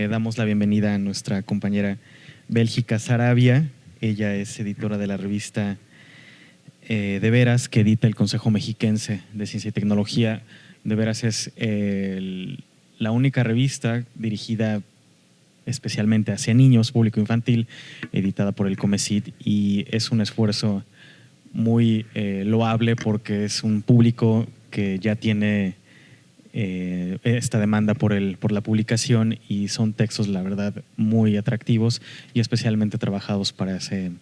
Damos la bienvenida a nuestra compañera Bélgica Sarabia. Ella es editora de la revista De Veras, que edita el Consejo Mexiquense de Ciencia y Tecnología. De Veras es la única revista dirigida especialmente hacia niños, público infantil, editada por el Comecit, y es un esfuerzo muy loable porque es un público que ya tiene esta demanda por la publicación, y son textos, la verdad, muy atractivos y especialmente trabajados para ese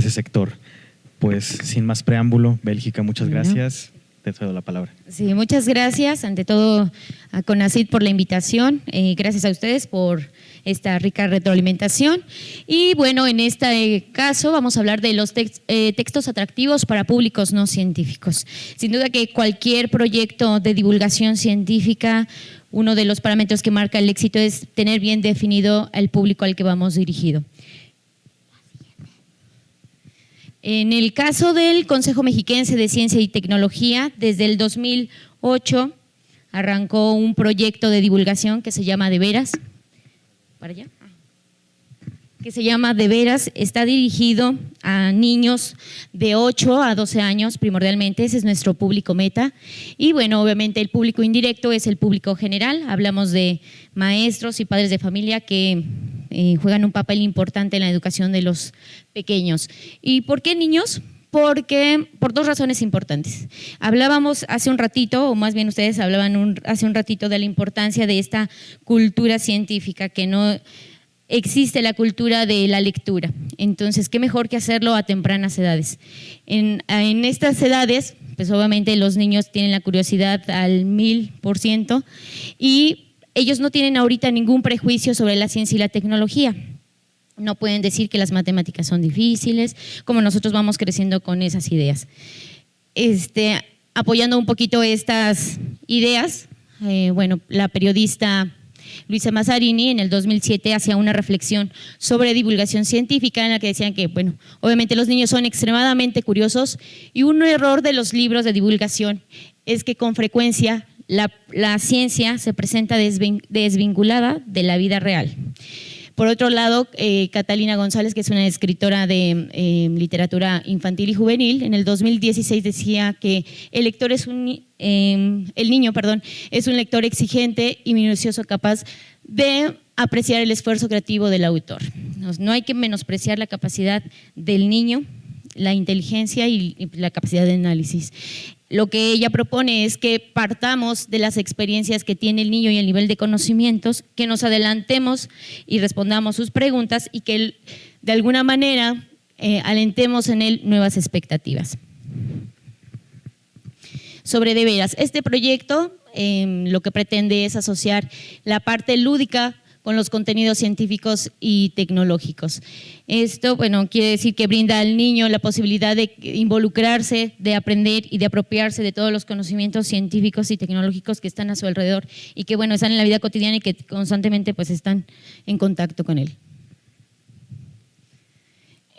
sector. Pues sin más preámbulo, Bélgica, muchas gracias. Te cedo la palabra. Sí, muchas gracias. Ante todo a CONACYT por la invitación. Gracias a ustedes por esta rica retroalimentación. Y bueno, en este caso vamos a hablar de los textos atractivos para públicos no científicos. Sin duda que cualquier proyecto de divulgación científica, uno de los parámetros que marca el éxito es tener bien definido el público al que vamos dirigido. En el caso del Consejo Mexiquense de Ciencia y Tecnología, desde el 2008 arrancó un proyecto de divulgación que se llama De Veras. ¿Para allá? Que se llama De Veras, está dirigido a niños de 8 a 12 años primordialmente, ese es nuestro público meta. Y bueno, obviamente el público indirecto es el público general, hablamos de maestros y padres de familia que juegan un papel importante en la educación de los pequeños. ¿Y por qué niños? Porque por dos razones importantes. Hablábamos hace un ratito, o más bien ustedes hablaban hace un ratito de la importancia de esta cultura científica, que no existe la cultura de la lectura. Entonces, ¿qué mejor que hacerlo a tempranas edades? En estas edades, pues obviamente los niños tienen la curiosidad al 1000% y ellos no tienen ahorita ningún prejuicio sobre la ciencia y la tecnología. No pueden decir que las matemáticas son difíciles, como nosotros vamos creciendo con esas ideas. Apoyando un poquito estas ideas, bueno, la periodista Luisa Mazzarini en el 2007 hacía una reflexión sobre divulgación científica en la que decían que, bueno, obviamente los niños son extremadamente curiosos y un error de los libros de divulgación es que con frecuencia la ciencia se presenta desvinculada de la vida real. Por otro lado, Catalina González, que es una escritora de literatura infantil y juvenil, en el 2016 decía que el niño es un lector exigente y minucioso, capaz de apreciar el esfuerzo creativo del autor. No hay que menospreciar la capacidad del niño, la inteligencia y la capacidad de análisis. Lo que ella propone es que partamos de las experiencias que tiene el niño y el nivel de conocimientos, que nos adelantemos y respondamos sus preguntas y que de alguna manera alentemos en él nuevas expectativas. Sobre De Veras, este proyecto lo que pretende es asociar la parte lúdica con los contenidos científicos y tecnológicos. Esto, bueno, quiere decir que brinda al niño la posibilidad de involucrarse, de aprender y de apropiarse de todos los conocimientos científicos y tecnológicos que están a su alrededor y que, bueno, están en la vida cotidiana y que constantemente pues están en contacto con él.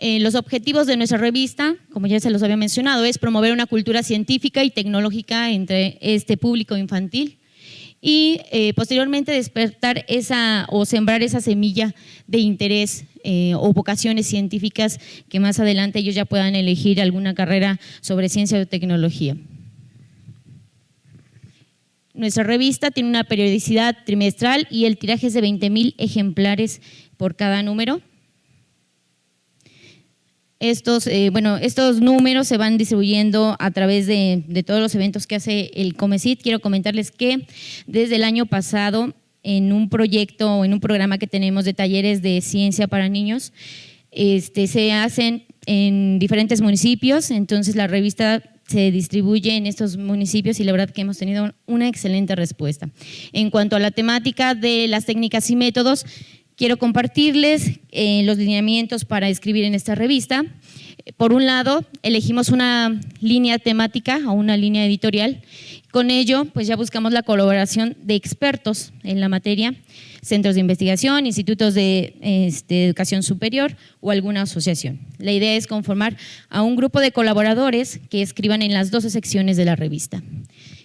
Los objetivos de nuestra revista, como ya se los había mencionado, es promover una cultura científica y tecnológica entre este público infantil y posteriormente despertar o sembrar esa semilla de interés o vocaciones científicas que más adelante ellos ya puedan elegir alguna carrera sobre ciencia o tecnología. Nuestra revista tiene una periodicidad trimestral y el tiraje es de 20,000 ejemplares por cada número. Estos números se van distribuyendo a través de todos los eventos que hace el Comecit. Quiero comentarles que desde el año pasado, en un proyecto o en un programa que tenemos de talleres de ciencia para niños, se hacen en diferentes municipios, entonces la revista se distribuye en estos municipios y la verdad que hemos tenido una excelente respuesta. En cuanto a la temática de las técnicas y métodos, quiero compartirles los lineamientos para escribir en esta revista. Por un lado, elegimos una línea temática o una línea editorial. Con ello, pues ya buscamos la colaboración de expertos en la materia, centros de investigación, institutos de educación superior o alguna asociación. La idea es conformar a un grupo de colaboradores que escriban en las 12 secciones de la revista.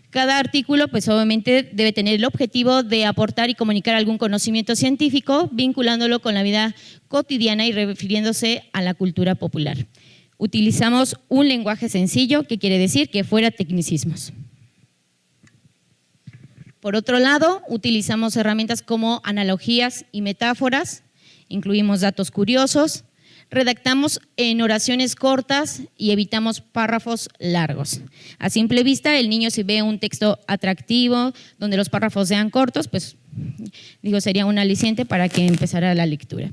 Cada artículo, pues obviamente debe tener el objetivo de aportar y comunicar algún conocimiento científico, vinculándolo con la vida cotidiana y refiriéndose a la cultura popular. Utilizamos un lenguaje sencillo, que quiere decir que fuera tecnicismos. Por otro lado, utilizamos herramientas como analogías y metáforas, incluimos datos curiosos, redactamos en oraciones cortas y evitamos párrafos largos. A simple vista, el niño, si ve un texto atractivo, donde los párrafos sean cortos, pues sería un aliciente para que empezara la lectura.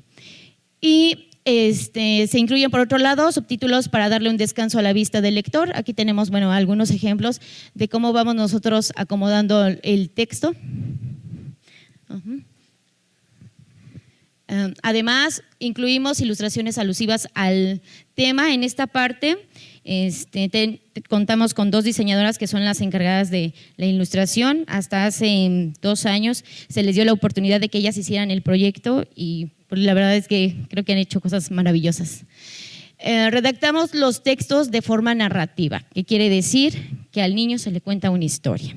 Y se incluyen, por otro lado, subtítulos para darle un descanso a la vista del lector. Aquí tenemos, algunos ejemplos de cómo vamos nosotros acomodando el texto. Además, incluimos ilustraciones alusivas al tema. En esta parte contamos con 2 diseñadoras que son las encargadas de la ilustración. Hasta hace 2 años se les dio la oportunidad de que ellas hicieran el proyecto y la verdad es que creo que han hecho cosas maravillosas. Redactamos los textos de forma narrativa, que quiere decir que al niño se le cuenta una historia.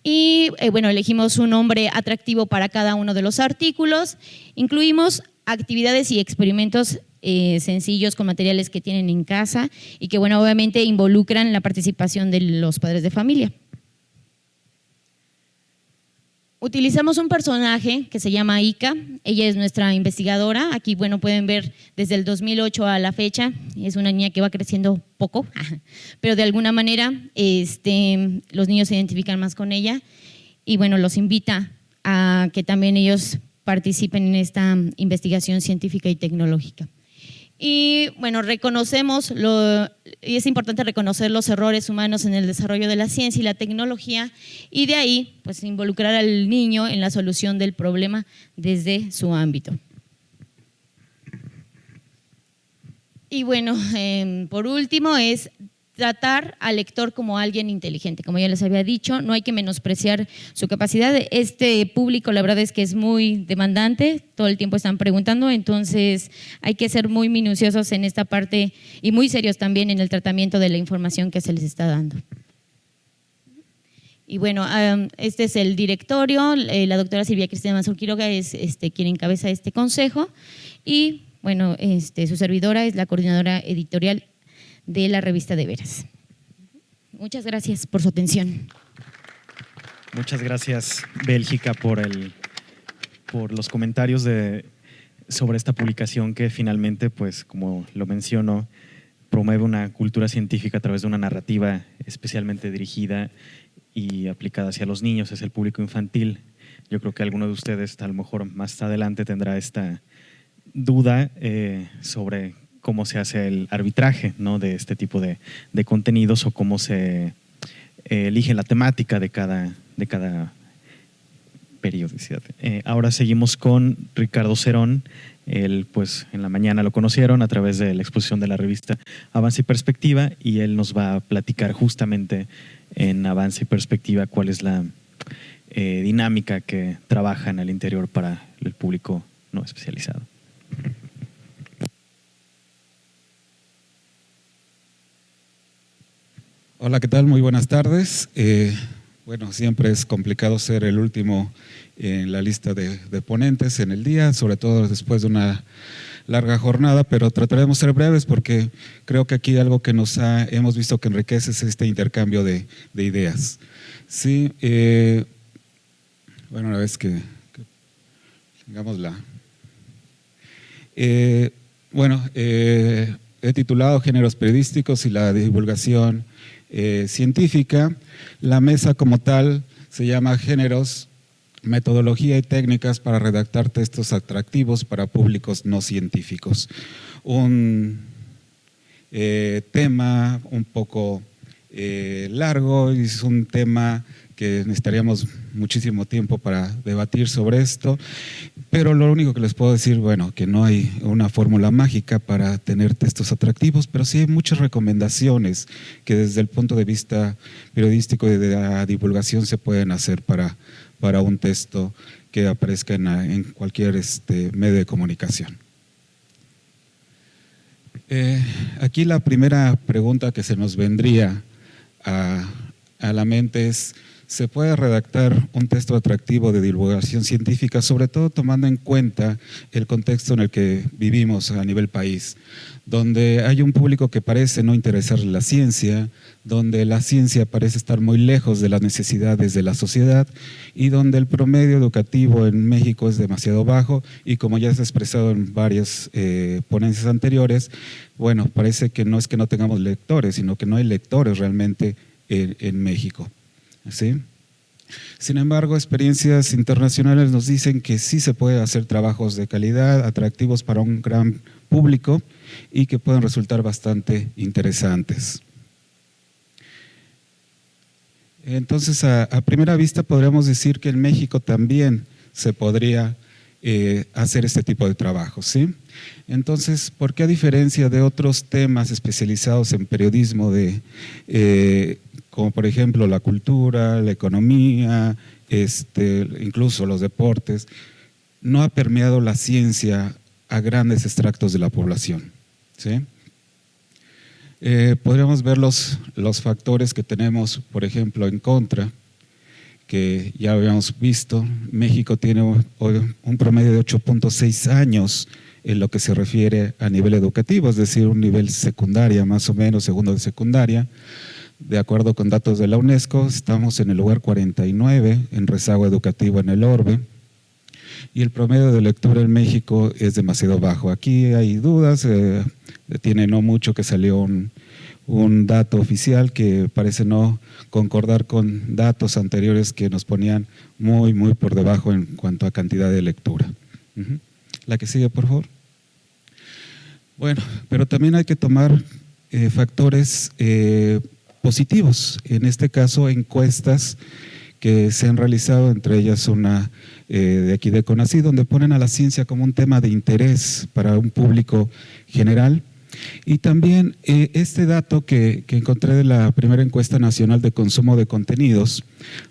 Y elegimos un nombre atractivo para cada uno de los artículos. Incluimos actividades y experimentos sencillos con materiales que tienen en casa y que obviamente involucran la participación de los padres de familia. Utilizamos un personaje que se llama Ika. Ella es nuestra investigadora. Aquí pueden ver desde el 2008 a la fecha. Es una niña que va creciendo poco, pero de alguna manera los niños se identifican más con ella y los invita a que también ellos participen en esta investigación científica y tecnológica. Y reconocemos, y es importante reconocer los errores humanos en el desarrollo de la ciencia y la tecnología, y de ahí involucrar al niño en la solución del problema desde su ámbito. Y por último es tratar al lector como alguien inteligente. Como ya les había dicho, no hay que menospreciar su capacidad. Este público, la verdad es que es muy demandante, todo el tiempo están preguntando, entonces hay que ser muy minuciosos en esta parte y muy serios también en el tratamiento de la información que se les está dando. Y este es el directorio, la doctora Silvia Cristina Manzur Quiroga es quien encabeza este consejo y su servidora es la coordinadora editorial de la revista De Veras. Muchas gracias por su atención. Muchas gracias, Bélgica, por los comentarios sobre esta publicación que finalmente, como lo menciono, promueve una cultura científica a través de una narrativa especialmente dirigida y aplicada hacia los niños, es el público infantil. Yo creo que alguno de ustedes a lo mejor más adelante tendrá esta duda sobre cómo se hace el arbitraje, ¿no?, de este tipo de contenidos o cómo se elige la temática de cada periodicidad. Ahora seguimos con Ricardo Cerón. Él, en la mañana lo conocieron a través de la exposición de la revista Avance y Perspectiva y él nos va a platicar justamente en Avance y Perspectiva cuál es la dinámica que trabajan al interior para el público no especializado. Hola, ¿qué tal? Muy buenas tardes. Siempre es complicado ser el último en la lista de ponentes en el día, sobre todo después de una larga jornada, pero trataremos de ser breves porque creo que aquí algo que hemos visto que enriquece es este intercambio de ideas. Sí, una vez que tengamos he titulado Géneros periodísticos y la divulgación científica. La mesa como tal se llama Géneros, metodología y técnicas para redactar textos atractivos para públicos no científicos. Un tema un poco largo y es un tema que necesitaríamos muchísimo tiempo para debatir sobre esto, pero lo único que les puedo decir, que no hay una fórmula mágica para tener textos atractivos, pero sí hay muchas recomendaciones que desde el punto de vista periodístico y de la divulgación se pueden hacer para un texto que aparezca en cualquier medio de comunicación. Aquí la primera pregunta que se nos vendría a a la mente es, se puede redactar un texto atractivo de divulgación científica, sobre todo tomando en cuenta el contexto en el que vivimos a nivel país, donde hay un público que parece no interesarle la ciencia, donde la ciencia parece estar muy lejos de las necesidades de la sociedad y donde el promedio educativo en México es demasiado bajo y como ya se ha expresado en varias ponencias anteriores, bueno, parece que no tengamos lectores, sino que no hay lectores realmente en México. ¿Sí? Sin embargo, experiencias internacionales nos dicen que sí se puede hacer trabajos de calidad, atractivos para un gran público y que pueden resultar bastante interesantes. Entonces, a primera vista podríamos decir que en México también se podría hacer este tipo de trabajos, ¿sí? Entonces, ¿por qué a diferencia de otros temas especializados en periodismo como por ejemplo la cultura, la economía, incluso los deportes, no ha permeado la ciencia a grandes extractos de la población? ¿Sí? Podríamos ver los factores que tenemos, por ejemplo, en contra, que ya habíamos visto. México tiene hoy un promedio de 8.6 años en lo que se refiere a nivel educativo, es decir, un nivel secundaria, más o menos, segundo de secundaria. De acuerdo con datos de la UNESCO, estamos en el lugar 49 en rezago educativo en el orbe y el promedio de lectura en México es demasiado bajo. Aquí hay dudas, tiene no mucho que salió un dato oficial que parece no concordar con datos anteriores que nos ponían muy, muy por debajo en cuanto a cantidad de lectura. La que sigue, por favor. Bueno, pero también hay que tomar factores positivos, en este caso encuestas que se han realizado, entre ellas una de aquí de CONACYT, donde ponen a la ciencia como un tema de interés para un público general. Y también este dato que encontré de la primera encuesta nacional de consumo de contenidos,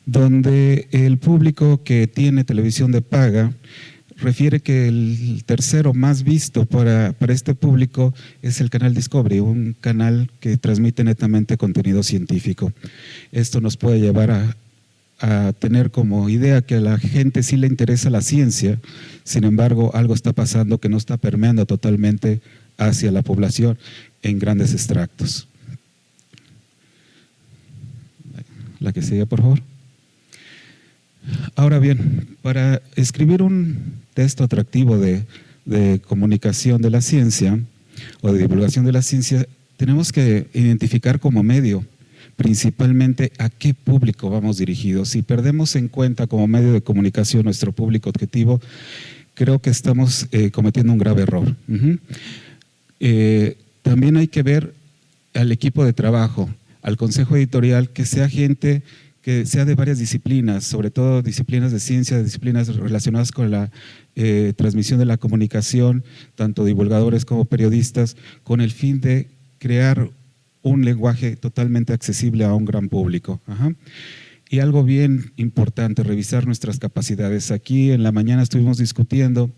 donde el público que tiene televisión de paga refiere que el tercero más visto para este público es el canal Discovery, un canal que transmite netamente contenido científico. Esto nos puede llevar a tener como idea que a la gente sí le interesa la ciencia, sin embargo algo está pasando que no está permeando totalmente hacia la población en grandes extractos. La que sigue, por favor. Ahora bien, para escribir un texto atractivo de comunicación de la ciencia o de divulgación de la ciencia, tenemos que identificar como medio principalmente a qué público vamos dirigidos. Si perdemos en cuenta como medio de comunicación nuestro público objetivo, creo que estamos cometiendo un grave error. También hay que ver al equipo de trabajo, al consejo editorial, que sea gente que sea de varias disciplinas, sobre todo disciplinas de ciencia, disciplinas relacionadas con la transmisión de la comunicación, tanto divulgadores como periodistas, con el fin de crear un lenguaje totalmente accesible a un gran público. Y algo bien importante, revisar nuestras capacidades. Aquí en la mañana estuvimos discutiendo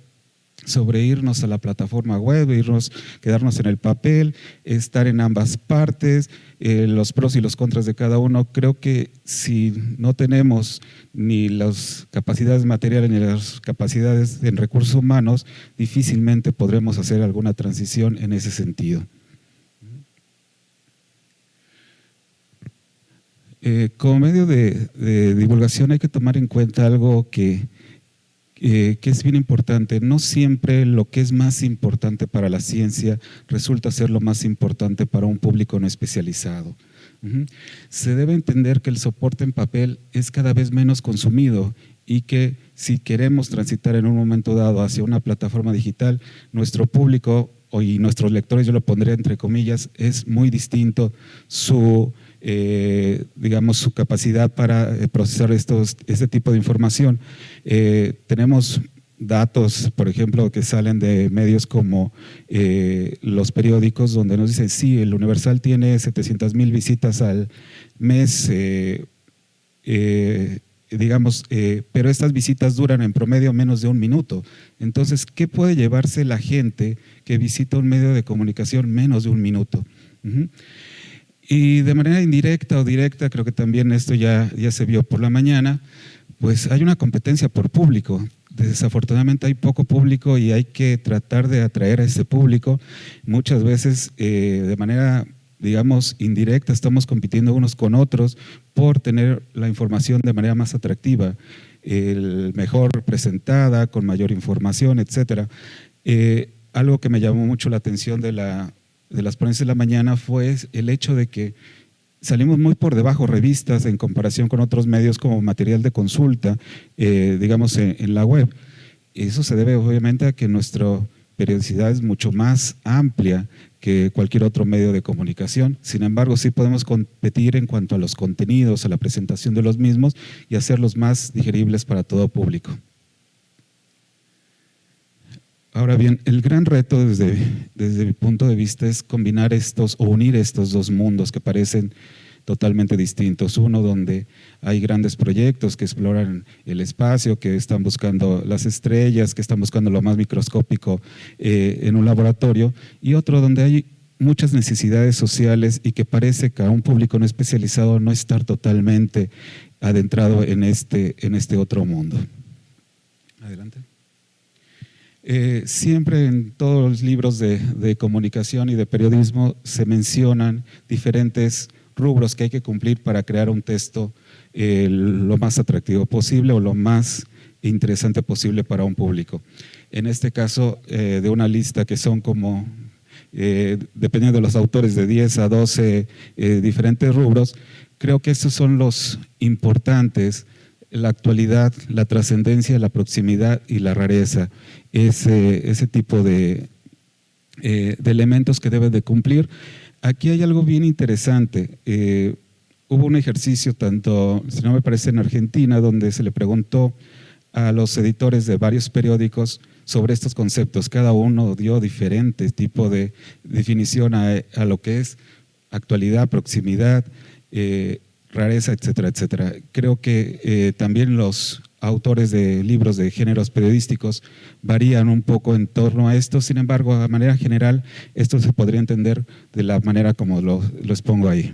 sobre irnos a la plataforma web, quedarnos en el papel, estar en ambas partes, los pros y los contras de cada uno. Creo que si no tenemos ni las capacidades materiales ni las capacidades en recursos humanos, difícilmente podremos hacer alguna transición en ese sentido. Como medio de divulgación hay que tomar en cuenta algo que es bien importante. No siempre lo que es más importante para la ciencia resulta ser lo más importante para un público no especializado. Se debe entender que el soporte en papel es cada vez menos consumido y que si queremos transitar en un momento dado hacia una plataforma digital, nuestro público y nuestros lectores, yo lo pondré entre comillas, es muy distinto su capacidad para procesar este tipo de información. Tenemos datos, por ejemplo, que salen de medios como los periódicos, donde nos dicen, sí, el Universal tiene 700,000 visitas al mes, pero estas visitas duran en promedio menos de un minuto. Entonces, ¿qué puede llevarse la gente que visita un medio de comunicación menos de un minuto? Y de manera indirecta o directa, creo que también esto ya se vio por la mañana, pues hay una competencia por público. Desafortunadamente hay poco público y hay que tratar de atraer a ese público. Muchas veces de manera, digamos, indirecta estamos compitiendo unos con otros por tener la información de manera más atractiva, mejor presentada, con mayor información, etcétera. Algo que me llamó mucho la atención de las ponencias de la mañana fue el hecho de que salimos muy por debajo revistas en comparación con otros medios como material de consulta, digamos, en la web. Y eso se debe obviamente a que nuestra periodicidad es mucho más amplia que cualquier otro medio de comunicación. Sin embargo, sí podemos competir en cuanto a los contenidos, a la presentación de los mismos y hacerlos más digeribles para todo público. Ahora bien, el gran reto desde mi punto de vista es combinar estos o unir estos dos mundos que parecen totalmente distintos. Uno donde hay grandes proyectos que exploran el espacio, que están buscando las estrellas, que están buscando lo más microscópico en un laboratorio, y otro donde hay muchas necesidades sociales y que parece que a un público no especializado no estar totalmente adentrado en este otro mundo. Adelante. Siempre en todos los libros de comunicación y de periodismo se mencionan diferentes rubros que hay que cumplir para crear un texto lo más atractivo posible o lo más interesante posible para un público. En este caso, de una lista que son como, dependiendo de los autores, de 10 a 12 diferentes rubros, creo que estos son los importantes: la actualidad, la trascendencia, la proximidad y la rareza. Ese tipo de elementos que deben de cumplir. Aquí hay algo bien interesante. Hubo un ejercicio, tanto, si no me parece, en Argentina, donde se le preguntó a los editores de varios periódicos sobre estos conceptos. Cada uno dio diferente tipo de definición a lo que es actualidad, proximidad, rareza, etcétera, etcétera. Creo que también los autores de libros de géneros periodísticos varían un poco en torno a esto. Sin embargo, de manera general, esto se podría entender de la manera como lo expongo ahí.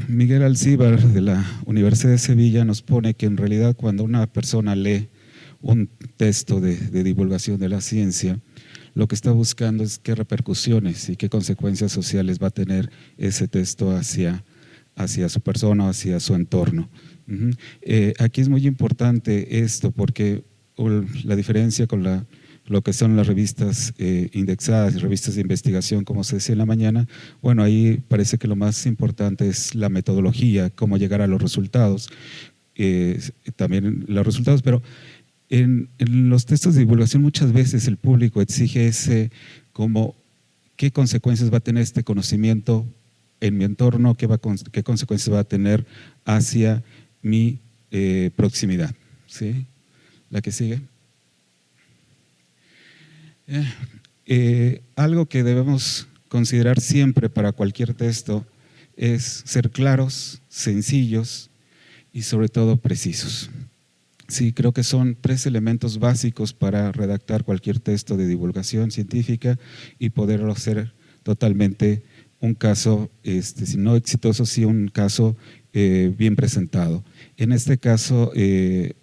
Miguel Alcíbar, de la Universidad de Sevilla, nos pone que en realidad cuando una persona lee un texto de divulgación de la ciencia, lo que está buscando es qué repercusiones y qué consecuencias sociales va a tener ese texto hacia su persona, hacia su entorno. Aquí es muy importante esto porque la diferencia con lo que son las revistas indexadas y revistas de investigación, como se decía en la mañana, bueno, ahí parece que lo más importante es la metodología, cómo llegar a los resultados, también los resultados, pero en los textos de divulgación muchas veces el público exige como qué consecuencias va a tener este conocimiento en mi entorno, qué consecuencias va a tener hacia mi proximidad. ¿Sí? La que sigue. Algo que debemos considerar siempre para cualquier texto es ser claros, sencillos y sobre todo precisos. Sí, creo que son 3 elementos básicos para redactar cualquier texto de divulgación científica y poderlo hacer totalmente un caso, si no exitoso, sí un caso bien presentado. En este caso, pues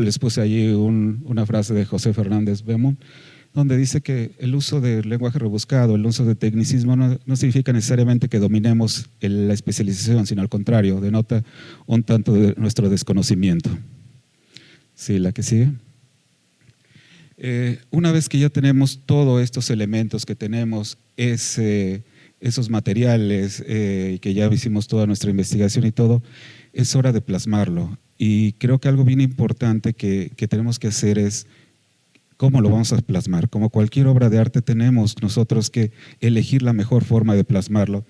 les puse allí una frase de José Fernández Beaumont, donde dice que el uso del lenguaje rebuscado, el uso de tecnicismo no significa necesariamente que dominemos la especialización, sino al contrario, denota un tanto de nuestro desconocimiento. Sí, la que sigue. Una vez que ya tenemos todos estos elementos, que tenemos esos materiales, y que ya hicimos toda nuestra investigación y todo, es hora de plasmarlo. Y creo que algo bien importante que tenemos que hacer es ¿cómo lo vamos a plasmar? Como cualquier obra de arte tenemos nosotros que elegir la mejor forma de plasmarlo.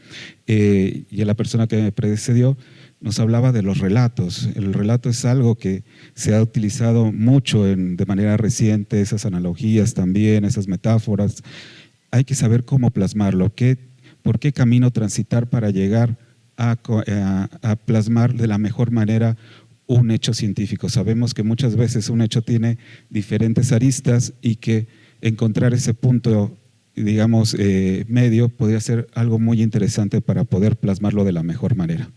Y la persona que me precedió nos hablaba de los relatos. El relato es algo que se ha utilizado mucho de manera reciente, esas analogías también, esas metáforas. Hay que saber cómo plasmarlo, por qué camino transitar para llegar a plasmar de la mejor manera un hecho científico. Sabemos que muchas veces un hecho tiene diferentes aristas y que encontrar ese punto, digamos, medio, podría ser algo muy interesante para poder plasmarlo de la mejor manera.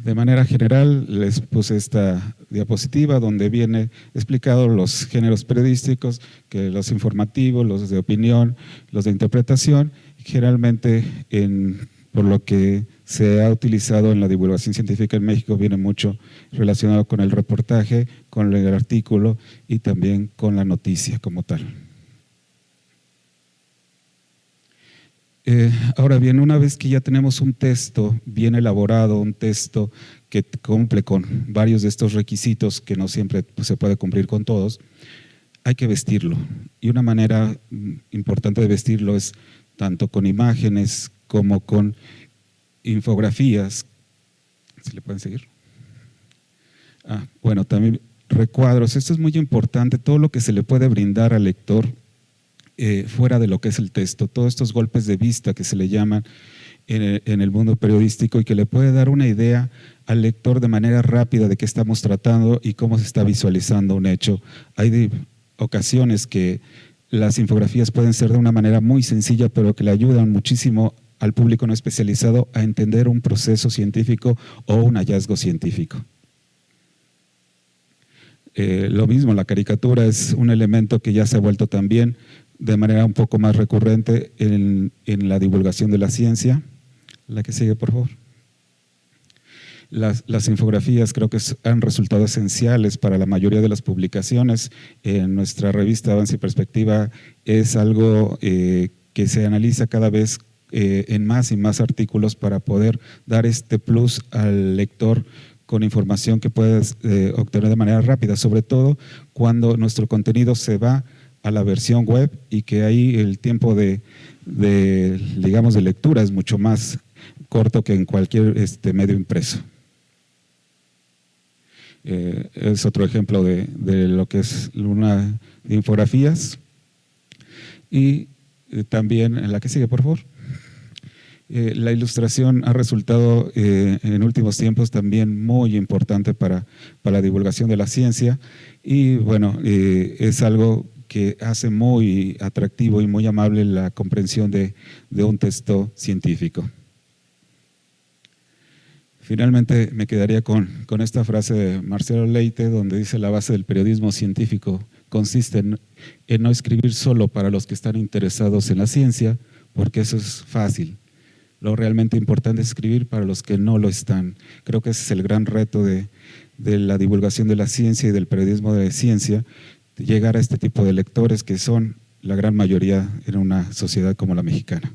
De manera general, les puse esta diapositiva donde viene explicado los géneros periodísticos, que los informativos, los de opinión, los de interpretación, generalmente por lo que se ha utilizado en la divulgación científica en México viene mucho relacionado con el reportaje, con el artículo y también con la noticia como tal. Ahora bien, una vez que ya tenemos un texto bien elaborado, un texto que cumple con varios de estos requisitos, que no siempre se puede cumplir con todos, hay que vestirlo. Y una manera importante de vestirlo es tanto con imágenes como con infografías. ¿Se le pueden seguir? Bueno, también recuadros. Esto es muy importante, todo lo que se le puede brindar al lector fuera de lo que es el texto, todos estos golpes de vista que se le llaman en el mundo periodístico y que le puede dar una idea al lector de manera rápida de qué estamos tratando y cómo se está visualizando un hecho. Hay ocasiones que las infografías pueden ser de una manera muy sencilla, pero que le ayudan muchísimo al público no especializado a entender un proceso científico o un hallazgo científico. Lo mismo, la caricatura es un elemento que ya se ha vuelto también de manera un poco más recurrente en la divulgación de la ciencia. La que sigue, por favor. Las infografías creo que han resultado esenciales para la mayoría de las publicaciones. En nuestra revista Avance y Perspectiva es algo que se analiza cada vez en más y más artículos para poder dar este plus al lector con información que puedes obtener de manera rápida, sobre todo cuando nuestro contenido se va a la versión web y que ahí el tiempo digamos, de lectura es mucho más corto que en cualquier medio impreso. Es otro ejemplo de lo que es una de infografías. Y también, en la que sigue, por favor. La ilustración ha resultado en últimos tiempos también muy importante para la divulgación de la ciencia y bueno, es algo que hace muy atractivo y muy amable la comprensión de un texto científico. Finalmente me quedaría con esta frase de Marcelo Leite, donde dice: la base del periodismo científico consiste en no escribir solo para los que están interesados en la ciencia, porque eso es fácil. Lo realmente importante es escribir para los que no lo están. Creo que ese es el gran reto de la divulgación de la ciencia y del periodismo de ciencia, llegar a este tipo de lectores que son la gran mayoría en una sociedad como la mexicana.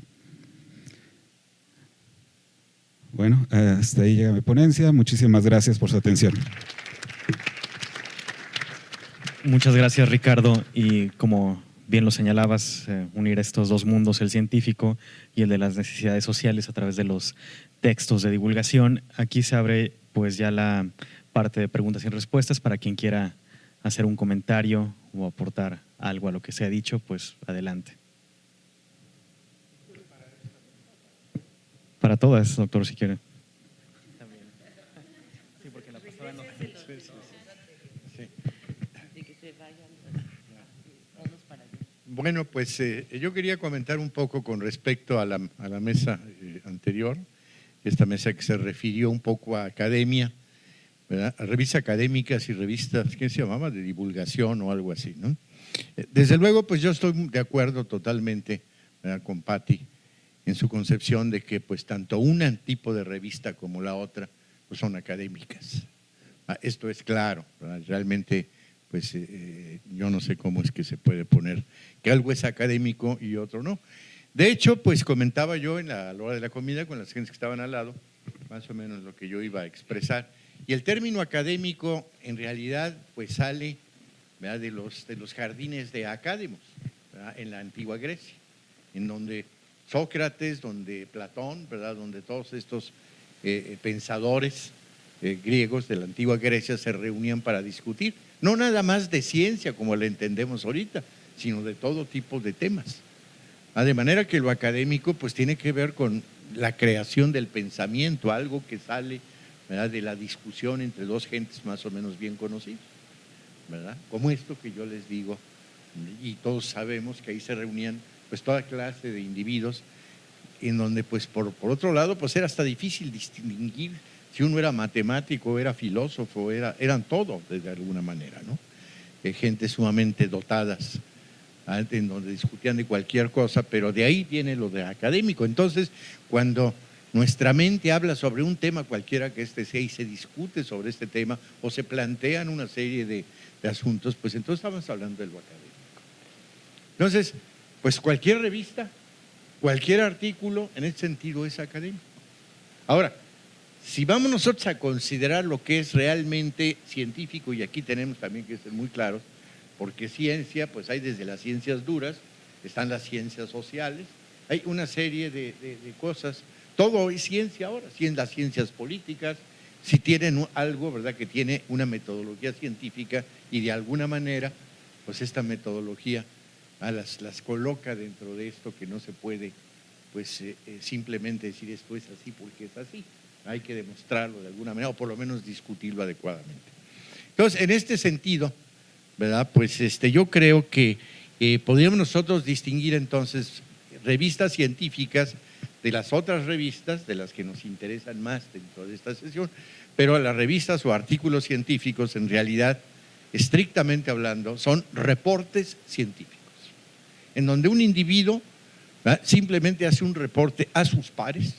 Bueno, hasta ahí llega mi ponencia. Muchísimas gracias por su atención. Muchas gracias, Ricardo. Y como bien lo señalabas, unir estos dos mundos, el científico y el de las necesidades sociales a través de los textos de divulgación. Aquí se abre pues ya la parte de preguntas y respuestas para quien quiera hacer un comentario o aportar algo a lo que se ha dicho, pues adelante. Para todas, doctor, si quiere. Sí, porque la pasada no. Bueno, pues yo quería comentar un poco con respecto a la mesa anterior, esta mesa que se refirió un poco a academia, ¿verdad? A revistas académicas y revistas, ¿qué se llamaba? De divulgación o algo así, ¿no? Desde luego, pues yo estoy de acuerdo totalmente, ¿verdad?, con Patti en su concepción de que pues tanto un tipo de revista como la otra pues son académicas. Esto es claro, ¿verdad? Realmente pues yo no sé cómo es que se puede poner que algo es académico y otro no. De hecho, pues comentaba yo a la hora de la comida con las gentes que estaban al lado, más o menos lo que yo iba a expresar. Y el término académico en realidad pues sale, ¿verdad?, de los jardines de Academos, ¿verdad?, en la antigua Grecia, en donde Sócrates, donde Platón, ¿verdad?, donde todos estos pensadores griegos de la antigua Grecia se reunían para discutir, no nada más de ciencia como la entendemos ahorita, sino de todo tipo de temas. De manera que lo académico pues tiene que ver con la creación del pensamiento, algo que sale, ¿verdad?, de la discusión entre dos gentes más o menos bien conocidas. ¿verdad? Como esto que yo les digo, y todos sabemos que ahí se reunían pues toda clase de individuos, en donde pues por otro lado pues era hasta difícil distinguir si uno era matemático, era filósofo, eran todo de alguna manera, ¿no? Gente sumamente dotadas, en donde discutían de cualquier cosa, pero de ahí viene lo de académico. Entonces, cuando nuestra mente habla sobre un tema cualquiera que este sea y se discute sobre este tema o se plantean una serie de asuntos, pues entonces estamos hablando de lo académico. Entonces, pues cualquier revista, cualquier artículo en ese sentido es académico. Ahora, si vamos nosotros a considerar lo que es realmente científico, y aquí tenemos también que ser muy claros, porque ciencia, pues hay desde las ciencias duras, están las ciencias sociales, hay una serie de cosas, todo es ciencia ahora, las ciencias políticas, si tienen algo, ¿verdad?, que tiene una metodología científica y de alguna manera, pues esta metodología las coloca dentro de esto que no se puede, pues simplemente decir esto es así porque es así. Hay que demostrarlo de alguna manera o por lo menos discutirlo adecuadamente. Entonces, en este sentido, ¿verdad?, pues yo creo que podríamos nosotros distinguir entonces revistas científicas de las otras revistas, de las que nos interesan más dentro de esta sesión, pero las revistas o artículos científicos en realidad, estrictamente hablando, son reportes científicos, en donde un individuo, ¿verdad?, simplemente hace un reporte a sus pares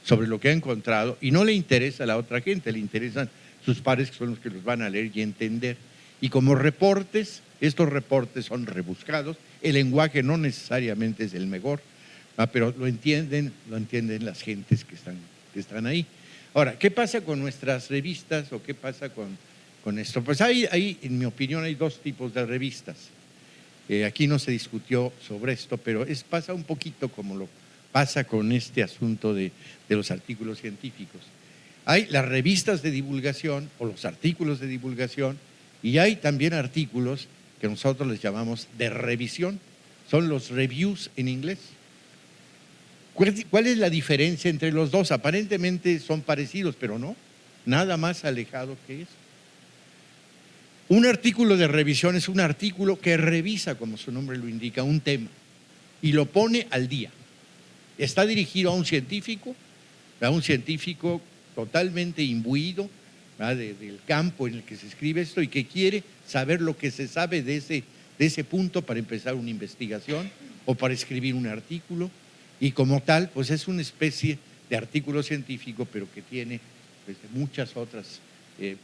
sobre lo que ha encontrado y no le interesa a la otra gente, le interesan sus pares que son los que los van a leer y entender. Y como reportes, estos reportes son rebuscados, el lenguaje no necesariamente es el mejor, pero lo entienden las gentes que están ahí. Ahora, ¿qué pasa con nuestras revistas o qué pasa con esto? Pues hay, en mi opinión, hay dos tipos de revistas. Aquí no se discutió sobre esto, pero pasa un poquito como lo pasa con este asunto de los artículos científicos. Hay las revistas de divulgación o los artículos de divulgación y hay también artículos que nosotros les llamamos de revisión, son los reviews en inglés. ¿Cuál es la diferencia entre los dos? Aparentemente son parecidos, pero no, nada más alejado que eso. Un artículo de revisión es un artículo que revisa, como su nombre lo indica, un tema y lo pone al día. Está dirigido a un científico totalmente imbuido, del campo en el que se escribe esto y que quiere saber lo que se sabe de ese punto para empezar una investigación o para escribir un artículo. Y como tal, pues es una especie de artículo científico, pero que tiene pues, muchas otras,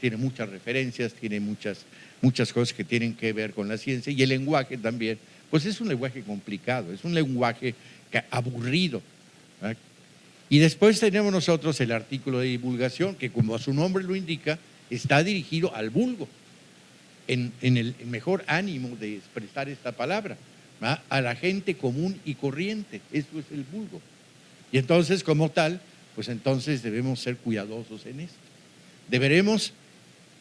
tiene muchas referencias, tiene muchas cosas que tienen que ver con la ciencia y el lenguaje también, pues es un lenguaje complicado, es un lenguaje aburrido, ¿verdad? Y después tenemos nosotros el artículo de divulgación, que como su nombre lo indica, está dirigido al vulgo, en el mejor ánimo de expresar esta palabra, ¿verdad?, a la gente común y corriente, eso es el vulgo. Y entonces, como tal, pues entonces debemos ser cuidadosos en esto. Deberemos,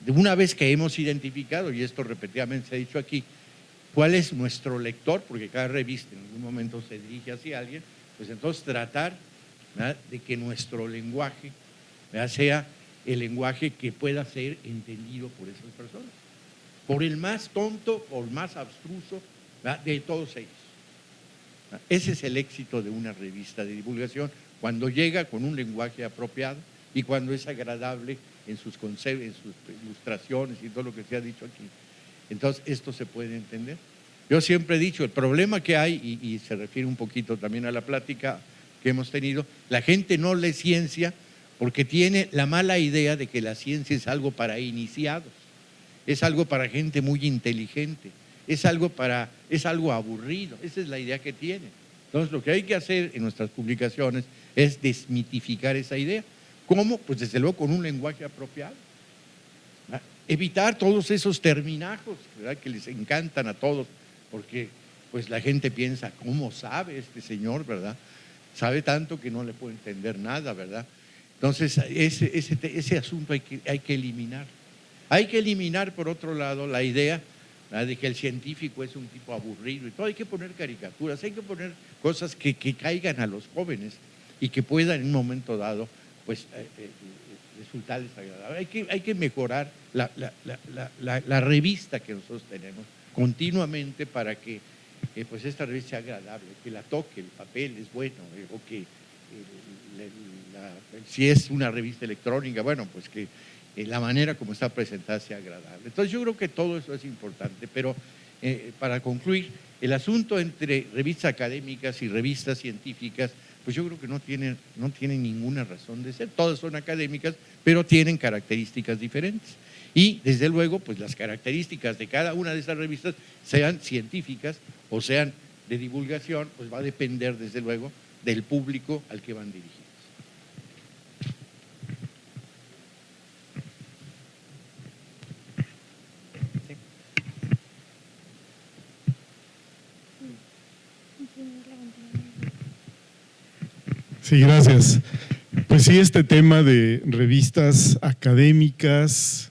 de una vez que hemos identificado, y esto repetidamente se ha dicho aquí, cuál es nuestro lector, porque cada revista en algún momento se dirige hacia alguien, pues entonces tratar, ¿verdad?, de que nuestro lenguaje, ¿verdad?, sea el lenguaje que pueda ser entendido por esas personas, por el más tonto, por el más abstruso, ¿verdad?, de todos ellos. ¿Verdad? Ese es el éxito de una revista de divulgación, cuando llega con un lenguaje apropiado y cuando es agradable en sus conceptos, en sus ilustraciones y todo lo que se ha dicho aquí. Entonces, esto se puede entender. Yo siempre he dicho, el problema que hay, y se refiere un poquito también a la plática que hemos tenido, la gente no lee ciencia porque tiene la mala idea de que la ciencia es algo para iniciados, es algo para gente muy inteligente, es algo aburrido, esa es la idea que tiene. Entonces, lo que hay que hacer en nuestras publicaciones es desmitificar esa idea. ¿Cómo? Pues desde luego con un lenguaje apropiado. Evitar todos esos terminajos, ¿verdad?, que les encantan a todos, porque pues la gente piensa, ¿cómo sabe este señor, verdad? Sabe tanto que no le puede entender nada, ¿verdad? Entonces, ese asunto hay que eliminar. Hay que eliminar, por otro lado, la idea, ¿verdad?, de que el científico es un tipo aburrido y todo. Hay que poner caricaturas, hay que poner cosas que caigan a los jóvenes y que puedan en un momento dado pues, resultar desagradable. Hay que mejorar la revista que nosotros tenemos continuamente para que pues esta revista sea agradable, que la toque, el papel es bueno, o que si es una revista electrónica, bueno, pues que la manera como está presentada sea agradable. Entonces yo creo que todo eso es importante, pero para concluir, el asunto entre revistas académicas y revistas científicas, pues yo creo que no tienen ninguna razón de ser. Todas son académicas, pero tienen características diferentes. Y desde luego, pues las características de cada una de esas revistas, sean científicas o sean de divulgación, pues va a depender desde luego del público al que van dirigidas. Sí, gracias. Pues sí, este tema de revistas académicas,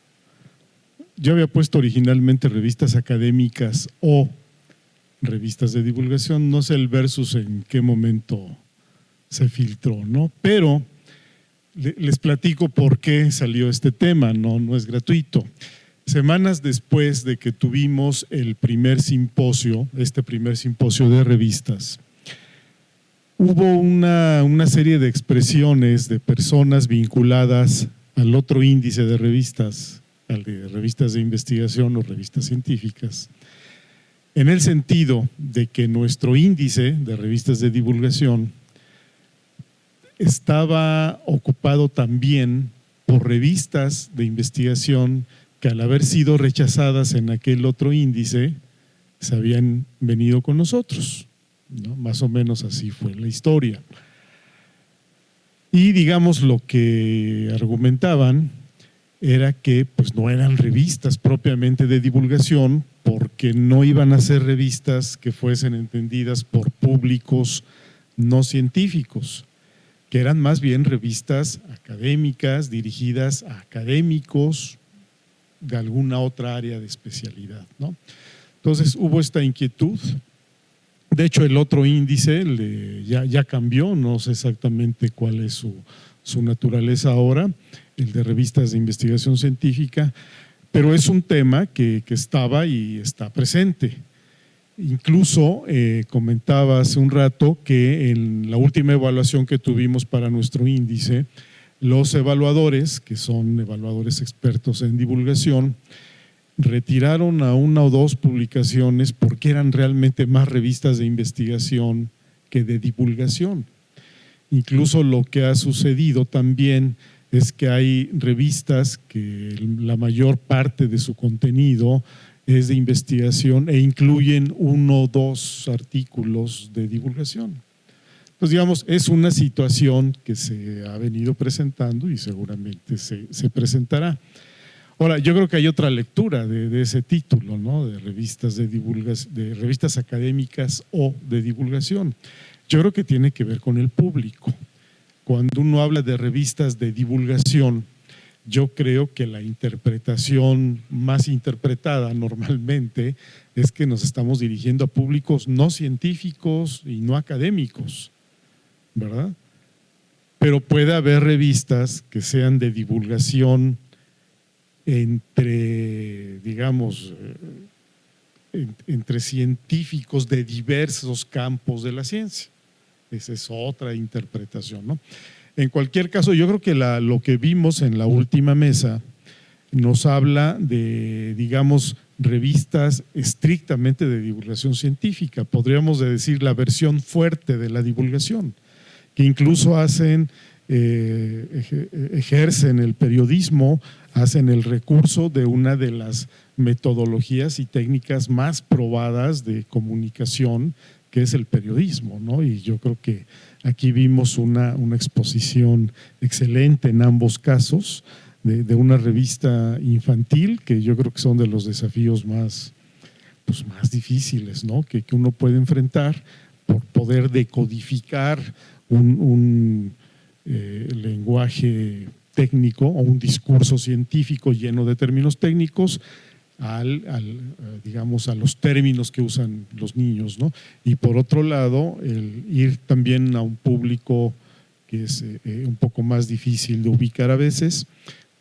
yo había puesto originalmente revistas académicas o revistas de divulgación, no sé el versus en qué momento se filtró, ¿no? Pero les platico por qué salió este tema, no es gratuito. Semanas después de que tuvimos el primer simposio, este primer simposio de revistas, hubo una serie de expresiones de personas vinculadas al otro índice de revistas, al de revistas de investigación o revistas científicas, en el sentido de que nuestro índice de revistas de divulgación estaba ocupado también por revistas de investigación que al haber sido rechazadas en aquel otro índice, se habían venido con nosotros, ¿no? Más o menos así fue la historia. Y digamos lo que argumentaban era que pues no eran revistas propiamente de divulgación, porque no iban a ser revistas que fuesen entendidas por públicos no científicos, que eran más bien revistas académicas dirigidas a académicos de alguna otra área de especialidad, ¿no? Entonces hubo esta inquietud. De hecho, el otro índice ya cambió, no sé exactamente cuál es su naturaleza ahora, el de revistas de investigación científica, pero es un tema que estaba y está presente. Incluso comentaba hace un rato que en la última evaluación que tuvimos para nuestro índice, los evaluadores, que son evaluadores expertos en divulgación, retiraron a una o dos publicaciones porque eran realmente más revistas de investigación que de divulgación. Incluso lo que ha sucedido también es que hay revistas que la mayor parte de su contenido es de investigación e incluyen uno o dos artículos de divulgación. Pues digamos, es una situación que se ha venido presentando y seguramente se presentará. Ahora, yo creo que hay otra lectura de ese título, ¿no? De revistas de revistas académicas o de divulgación. Yo creo que tiene que ver con el público. Cuando uno habla de revistas de divulgación, yo creo que la interpretación más interpretada normalmente es que nos estamos dirigiendo a públicos no científicos y no académicos, ¿verdad? Pero puede haber revistas que sean de divulgación entre, digamos, entre científicos de diversos campos de la ciencia. Esa es otra interpretación, ¿no? En cualquier caso, yo creo que lo que vimos en la última mesa nos habla de, digamos, revistas estrictamente de divulgación científica, podríamos decir la versión fuerte de la divulgación, que incluso ejercen el periodismo, hacen el recurso de una de las metodologías y técnicas más probadas de comunicación, que es el periodismo, ¿no? Y yo creo que aquí vimos una exposición excelente en ambos casos de una revista infantil, que yo creo que son de los desafíos más difíciles, ¿no? que uno puede enfrentar por poder decodificar un lenguaje técnico o un discurso científico lleno de términos técnicos digamos, a los términos que usan los niños, ¿no? Y por otro lado, el ir también a un público que es un poco más difícil de ubicar a veces,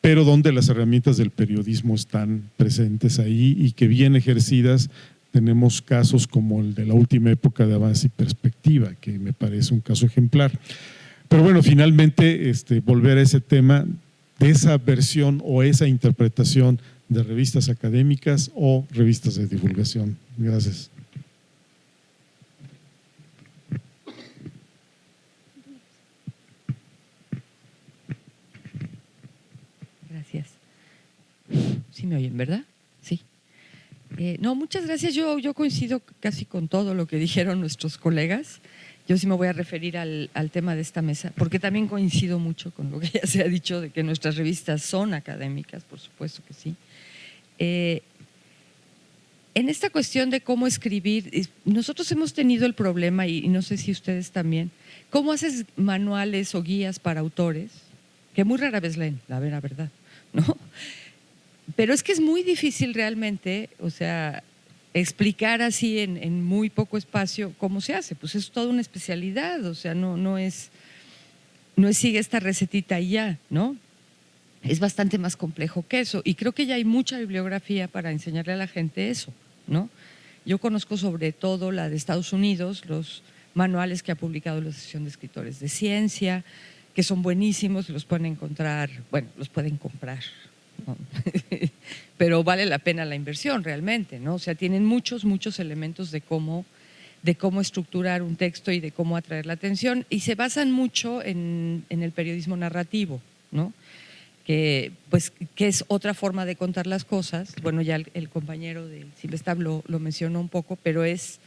pero donde las herramientas del periodismo están presentes ahí y que bien ejercidas. Tenemos casos como el de la última época de Avance y Perspectiva, que me parece un caso ejemplar. Pero bueno, finalmente volver a ese tema de esa versión o esa interpretación de revistas académicas o revistas de divulgación. Gracias. Gracias. Sí me oyen, ¿verdad? Sí. No, muchas gracias. Yo coincido casi con todo lo que dijeron nuestros colegas. Yo sí me voy a referir al tema de esta mesa, porque también coincido mucho con lo que ya se ha dicho de que nuestras revistas son académicas, por supuesto que sí. En esta cuestión de cómo escribir, nosotros hemos tenido el problema, y no sé si ustedes también, ¿cómo haces manuales o guías para autores que muy rara vez leen, la verdad, ¿no? Pero es que es muy difícil realmente, o sea, explicar así en muy poco espacio cómo se hace. Pues es toda una especialidad, o sea, no es sigue esta recetita y ya, ¿no? Es bastante más complejo que eso. Y creo que ya hay mucha bibliografía para enseñarle a la gente eso, ¿no? Yo conozco sobre todo la de Estados Unidos, los manuales que ha publicado la Asociación de Escritores de Ciencia, que son buenísimos, los pueden encontrar, bueno, los pueden comprar, ¿no? Pero vale la pena la inversión realmente, ¿no? O sea, tienen muchos elementos de cómo estructurar un texto y de cómo atraer la atención, y se basan mucho en el periodismo narrativo, ¿no? Que es otra forma de contar las cosas. Bueno, ya el compañero de Silvestab lo mencionó un poco, pero es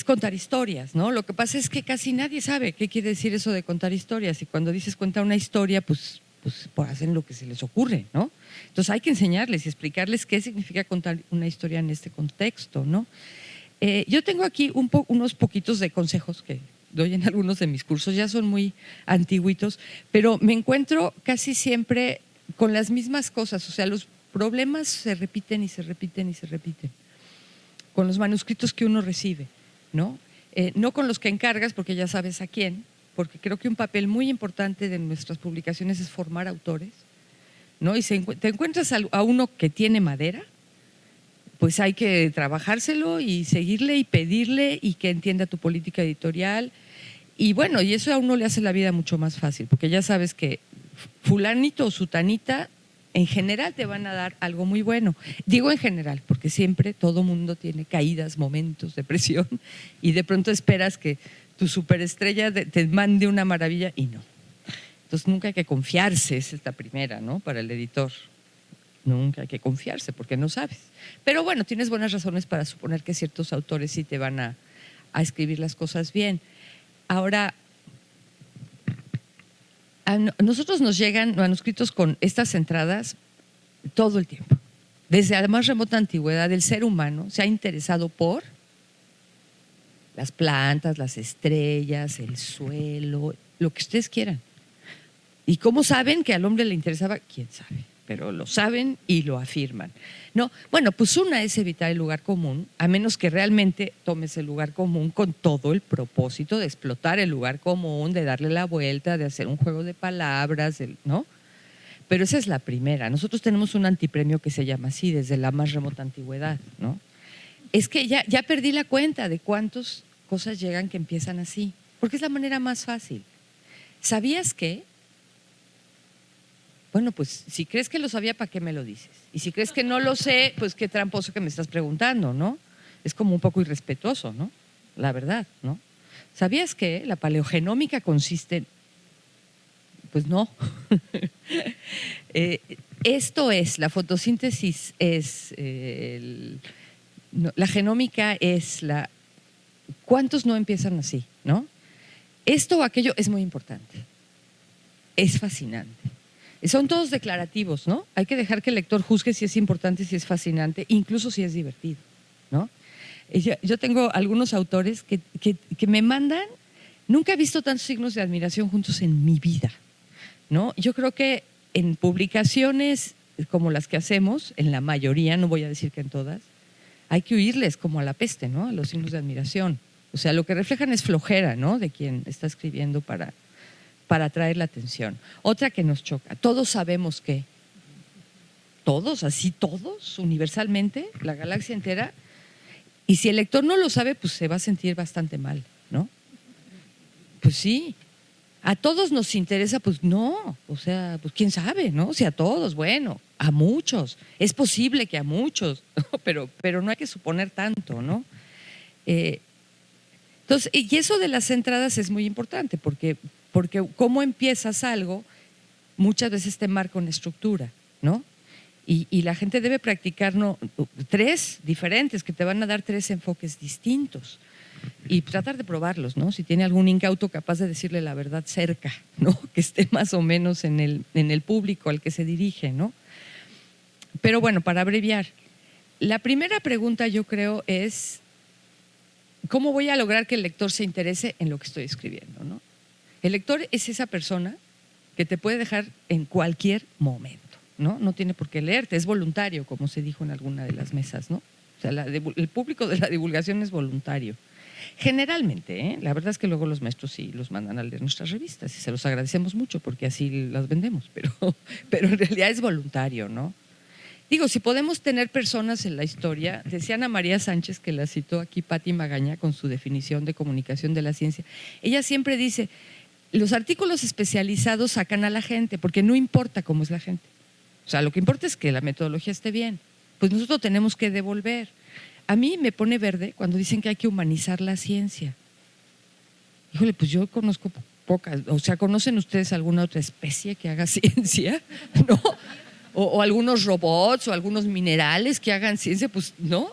contar historias, ¿no? Lo que pasa es que casi nadie sabe qué quiere decir eso de contar historias, y cuando dices cuenta una historia, pues hacen lo que se les ocurre, ¿no? Entonces hay que enseñarles y explicarles qué significa contar una historia en este contexto, ¿no? Yo tengo aquí unos poquitos de consejos que doy en algunos de mis cursos, ya son muy antiguitos, pero me encuentro casi siempre con las mismas cosas, o sea, los problemas se repiten y se repiten y se repiten con los manuscritos que uno recibe, ¿no? No con los que encargas, porque ya sabes a quién, porque creo que un papel muy importante de nuestras publicaciones es formar autores, ¿no? Y te encuentras a uno que tiene madera, pues hay que trabajárselo y seguirle y pedirle y que entienda tu política editorial. Y bueno, y eso a uno le hace la vida mucho más fácil, porque ya sabes que fulanito o sutanita en general te van a dar algo muy bueno. Digo en general, porque siempre todo mundo tiene caídas, momentos, depresión, y de pronto esperas que tu superestrella te mande una maravilla y no. Entonces nunca hay que confiarse, esa es la primera, ¿no? Para el editor. Nunca hay que confiarse porque no sabes. Pero bueno, tienes buenas razones para suponer que ciertos autores sí te van a escribir las cosas bien. Ahora, a nosotros nos llegan manuscritos con estas entradas todo el tiempo. Desde la más remota antigüedad, el ser humano se ha interesado por las plantas, las estrellas, el suelo, lo que ustedes quieran. ¿Y cómo saben que al hombre le interesaba? ¿Quién sabe? Pero lo saben y lo afirman. No, bueno, pues una es evitar el lugar común, a menos que realmente tomes el lugar común con todo el propósito de explotar el lugar común, de darle la vuelta, de hacer un juego de palabras, ¿no? Pero esa es la primera. Nosotros tenemos un antipremio que se llama así, desde la más remota antigüedad, ¿no? Es que ya perdí la cuenta de cuántas cosas llegan que empiezan así, porque es la manera más fácil. ¿Sabías que? Bueno, pues si crees que lo sabía, ¿para qué me lo dices? Y si crees que no lo sé, pues qué tramposo que me estás preguntando, ¿no? Es como un poco irrespetuoso, ¿no? La verdad, ¿no? ¿Sabías que la paleogenómica consiste en...? Pues no. Esto es, la fotosíntesis es, la genómica es la... ¿Cuántos no empiezan así, no? Esto o aquello es muy importante. Es fascinante. Son todos declarativos, ¿no? Hay que dejar que el lector juzgue si es importante, si es fascinante, incluso si es divertido, ¿no? Yo tengo algunos autores que me mandan, nunca he visto tantos signos de admiración juntos en mi vida, ¿no? Yo creo que en publicaciones como las que hacemos, en la mayoría, no voy a decir que en todas, hay que huirles como a la peste, ¿no? A los signos de admiración. O sea, lo que reflejan es flojera, ¿no? De quien está escribiendo para atraer la atención. Otra que nos choca, todos sabemos que, todos, así todos, universalmente, la galaxia entera, y si el lector no lo sabe, pues se va a sentir bastante mal, ¿no? Pues sí. ¿A todos nos interesa? Pues no, o sea, pues quién sabe, ¿no? O sea, a todos, bueno, a muchos, es posible que a muchos, ¿no? pero no hay que suponer tanto, ¿no? Entonces, y eso de las entradas es muy importante, porque cómo empiezas algo, muchas veces te marca una estructura, ¿no? Y la gente debe practicar tres diferentes, que te van a dar tres enfoques distintos. Y tratar de probarlos, ¿no? Si tiene algún incauto capaz de decirle la verdad cerca, ¿no? Que esté más o menos en el público al que se dirige, ¿no? Pero bueno, para abreviar, la primera pregunta yo creo es ¿cómo voy a lograr que el lector se interese en lo que estoy escribiendo, ¿no? El lector es esa persona que te puede dejar en cualquier momento, ¿no? No tiene por qué leerte, es voluntario, como se dijo en alguna de las mesas, ¿no? O sea, el público de la divulgación es voluntario. Generalmente, la verdad es que luego los maestros sí los mandan a leer nuestras revistas y se los agradecemos mucho porque así las vendemos, pero en realidad es voluntario, ¿no? Digo, si podemos tener personas en la historia, decía Ana María Sánchez, que la citó aquí Patti Magaña con su definición de comunicación de la ciencia, ella siempre dice, los artículos especializados sacan a la gente porque no importa cómo es la gente. O sea, lo que importa es que la metodología esté bien. Pues nosotros tenemos que devolver. A mí me pone verde cuando dicen que hay que humanizar la ciencia. Híjole, pues yo conozco pocas. O sea, ¿conocen ustedes alguna otra especie que haga ciencia? ¿No? O algunos robots o algunos minerales que hagan ciencia. Pues no.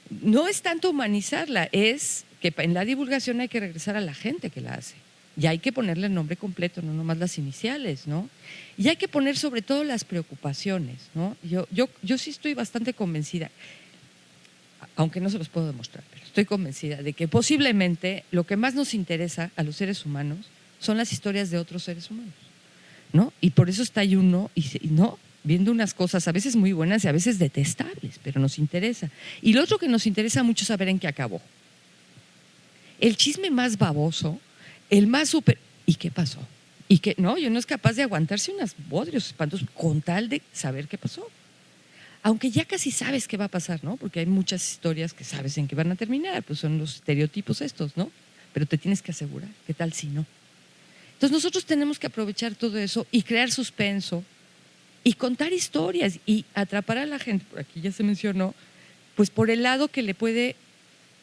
No es tanto humanizarla, es que en la divulgación hay que regresar a la gente que la hace. Y hay que ponerle el nombre completo, no nomás las iniciales, ¿no? Y hay que poner sobre todo las preocupaciones, ¿no? Yo sí estoy bastante convencida, aunque no se los puedo demostrar, pero estoy convencida de que posiblemente lo que más nos interesa a los seres humanos son las historias de otros seres humanos, ¿no? Y por eso está ahí uno, ¿no? Viendo unas cosas a veces muy buenas y a veces detestables, pero nos interesa. Y lo otro que nos interesa mucho es saber en qué acabó. El chisme más baboso, el más súper, ¿y qué pasó? Y que no, yo no es capaz de aguantarse unos bodrios espantosos con tal de saber qué pasó. Aunque ya casi sabes qué va a pasar, ¿no? Porque hay muchas historias que sabes en qué van a terminar, pues son los estereotipos estos, ¿no? Pero te tienes que asegurar, ¿qué tal si no? Entonces nosotros tenemos que aprovechar todo eso y crear suspenso y contar historias y atrapar a la gente, por aquí ya se mencionó, pues por el lado que le puede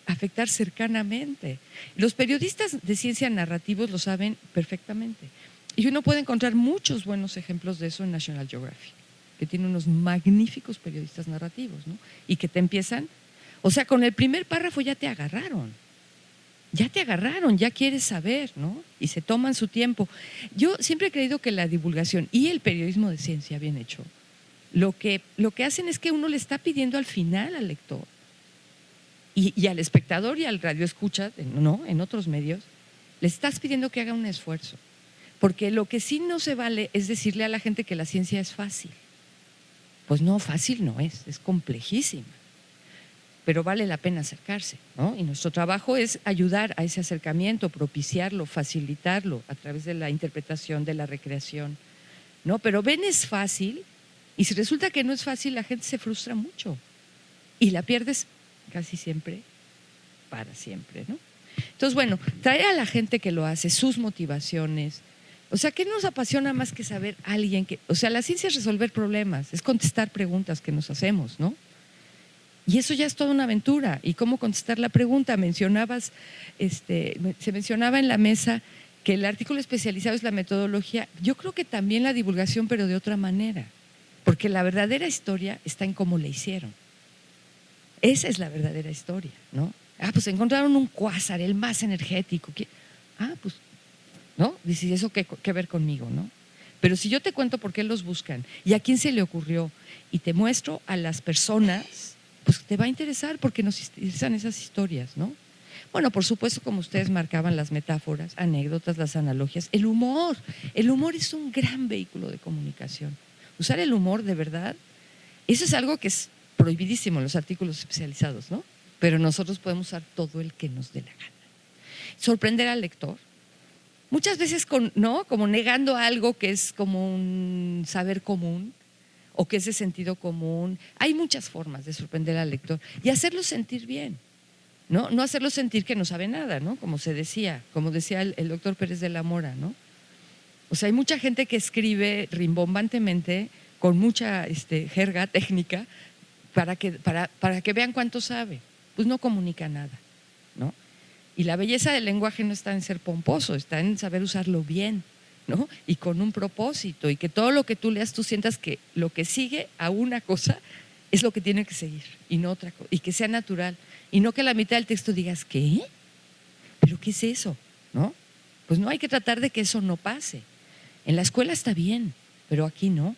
afectar cercanamente. Los periodistas de ciencia narrativos lo saben perfectamente. Y uno puede encontrar muchos buenos ejemplos de eso en National Geographic, que tiene unos magníficos periodistas narrativos, ¿no? Y que te empiezan, o sea, con el primer párrafo ya te agarraron, ya quieres saber, ¿no? Y se toman su tiempo. Yo siempre he creído que la divulgación y el periodismo de ciencia bien hecho, lo que hacen es que uno le está pidiendo al final al lector y al espectador y al radioescucha, ¿no? En otros medios, le estás pidiendo que haga un esfuerzo. Porque lo que sí no se vale es decirle a la gente que la ciencia es fácil. Pues no, fácil no es complejísima. Pero vale la pena acercarse, ¿no? Y nuestro trabajo es ayudar a ese acercamiento, propiciarlo, facilitarlo a través de la interpretación, de la recreación, ¿no? Pero ven, es fácil, y si resulta que no es fácil, la gente se frustra mucho y la pierdes casi siempre, para siempre, ¿no? Entonces, bueno, traer a la gente que lo hace, sus motivaciones. O sea, ¿qué nos apasiona más que saber a alguien que… O sea, la ciencia es resolver problemas, es contestar preguntas que nos hacemos, ¿no? Y eso ya es toda una aventura. ¿Y cómo contestar la pregunta? Mencionabas, se mencionaba en la mesa que el artículo especializado es la metodología. Yo creo que también la divulgación, pero de otra manera. Porque la verdadera historia está en cómo le hicieron. Esa es la verdadera historia, ¿no? Ah, pues encontraron un cuásar, el más energético. Ah, pues, ¿no? Dice, ¿eso qué ver conmigo, no? Pero si yo te cuento por qué los buscan y a quién se le ocurrió y te muestro a las personas, pues te va a interesar porque nos interesan esas historias, ¿no? Bueno, por supuesto, como ustedes marcaban, las metáforas, anécdotas, las analogías, el humor. El humor es un gran vehículo de comunicación. Usar el humor, de verdad, eso es algo que es prohibidísimo en los artículos especializados, ¿no? Pero nosotros podemos usar todo el que nos dé la gana. sorprender al lector. Muchas veces ¿no? Como negando algo que es como un saber común o que es de sentido común. Hay muchas formas de sorprender al lector y hacerlo sentir bien, ¿no? No hacerlo sentir que no sabe nada, ¿no? Como decía el doctor Pérez de la Mora, ¿no? O sea, hay mucha gente que escribe rimbombantemente con mucha jerga técnica para que vean cuánto sabe. Pues no comunica nada, ¿no? Y la belleza del lenguaje no está en ser pomposo, está en saber usarlo bien, ¿no? Y con un propósito, y que todo lo que tú leas tú sientas que lo que sigue a una cosa es lo que tiene que seguir y no otra cosa, y que sea natural, y no que a la mitad del texto digas, ¿qué? ¿Pero qué es eso? ¿No? Pues no, hay que tratar de que eso no pase. En la escuela está bien, pero aquí no.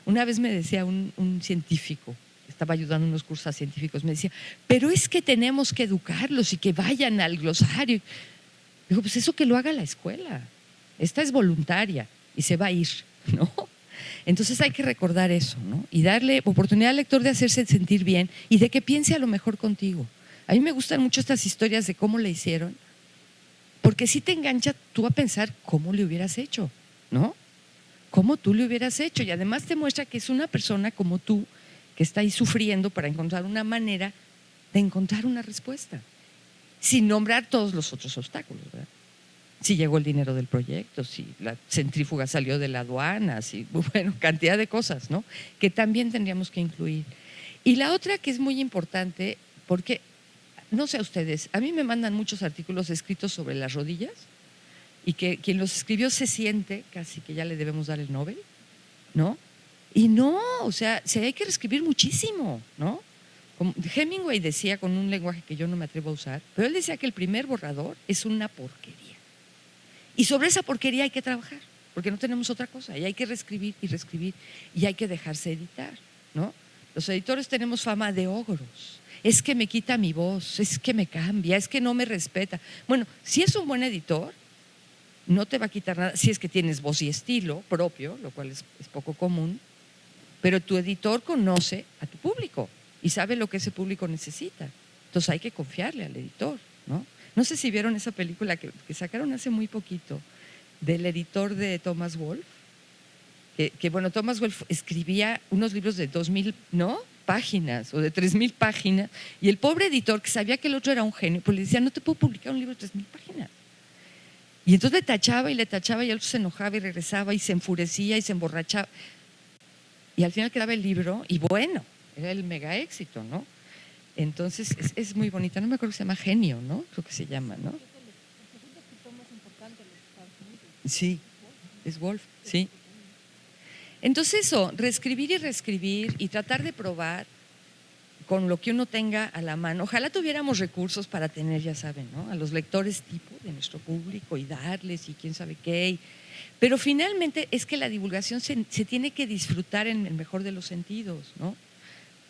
Una vez me decía un científico, estaba ayudando unos cursos a científicos, me decía, pero es que tenemos que educarlos y que vayan al glosario. Digo, pues eso que lo haga la escuela. Esta es voluntaria y se va a ir, ¿no? Entonces hay que recordar eso, ¿no? Y darle oportunidad al lector de hacerse sentir bien y de que piense a lo mejor contigo. A mí me gustan mucho estas historias de cómo le hicieron, porque sí te engancha tú a pensar cómo le hubieras hecho, ¿no? Cómo tú le hubieras hecho. Y además te muestra que es una persona como tú que está ahí sufriendo para encontrar una manera de encontrar una respuesta, sin nombrar todos los otros obstáculos, ¿verdad? Si llegó el dinero del proyecto, si la centrífuga salió de la aduana, si, bueno, cantidad de cosas, ¿no? Que también tendríamos que incluir. Y la otra que es muy importante, porque, no sé a ustedes, a mí me mandan muchos artículos escritos sobre las rodillas y que quien los escribió se siente casi que ya le debemos dar el Nobel, ¿no? Y no, o sea, hay que reescribir muchísimo, ¿no? Como Hemingway decía con un lenguaje que yo no me atrevo a usar, pero él decía que el primer borrador es una porquería. Y sobre esa porquería hay que trabajar, porque no tenemos otra cosa, y hay que reescribir y reescribir, y hay que dejarse editar, ¿no? Los editores tenemos fama de ogros. Es que me quita mi voz, es que me cambia, es que no me respeta. Bueno, si es un buen editor, no te va a quitar nada, si es que tienes voz y estilo propio, lo cual es poco común, pero tu editor conoce a tu público y sabe lo que ese público necesita. Entonces hay que confiarle al editor, ¿no? No sé si vieron esa película que sacaron hace muy poquito del editor de Thomas Wolfe, que bueno, Thomas Wolfe escribía unos libros de 2,000, ¿no?, páginas o de 3,000 páginas, y el pobre editor, que sabía que el otro era un genio, pues le decía, no te puedo publicar un libro de 3,000 páginas. Y entonces le tachaba y el otro se enojaba y regresaba y se enfurecía y se emborrachaba. Y al final quedaba el libro y bueno, era el mega éxito, ¿no? Entonces es muy bonita, no me acuerdo que se llama Genio, ¿no? Creo que se llama, ¿no? Sí, es Wolf, sí. Entonces eso, reescribir y reescribir y tratar de probar con lo que uno tenga a la mano. Ojalá tuviéramos recursos para tener, ya saben, ¿no?, a los lectores tipo de nuestro público y darles y quién sabe qué. Pero finalmente es que la divulgación se tiene que disfrutar en el mejor de los sentidos, ¿no?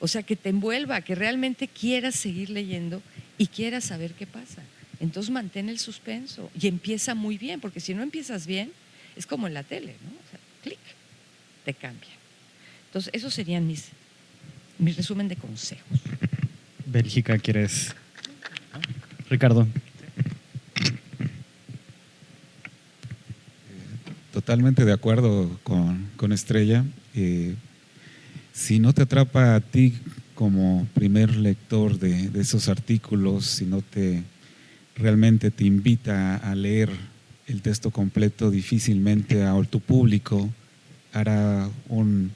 O sea, que te envuelva, que realmente quieras seguir leyendo y quieras saber qué pasa. Entonces mantén el suspenso y empieza muy bien, porque si no empiezas bien, es como en la tele, ¿no? O sea, clic, te cambia. Entonces, esos serían mi resumen de consejos. Bélgica, ¿quieres? Ricardo. Totalmente de acuerdo con Estrella. Si no te atrapa a ti como primer lector de esos artículos, si no realmente te invita a leer el texto completo, difícilmente a tu público hará un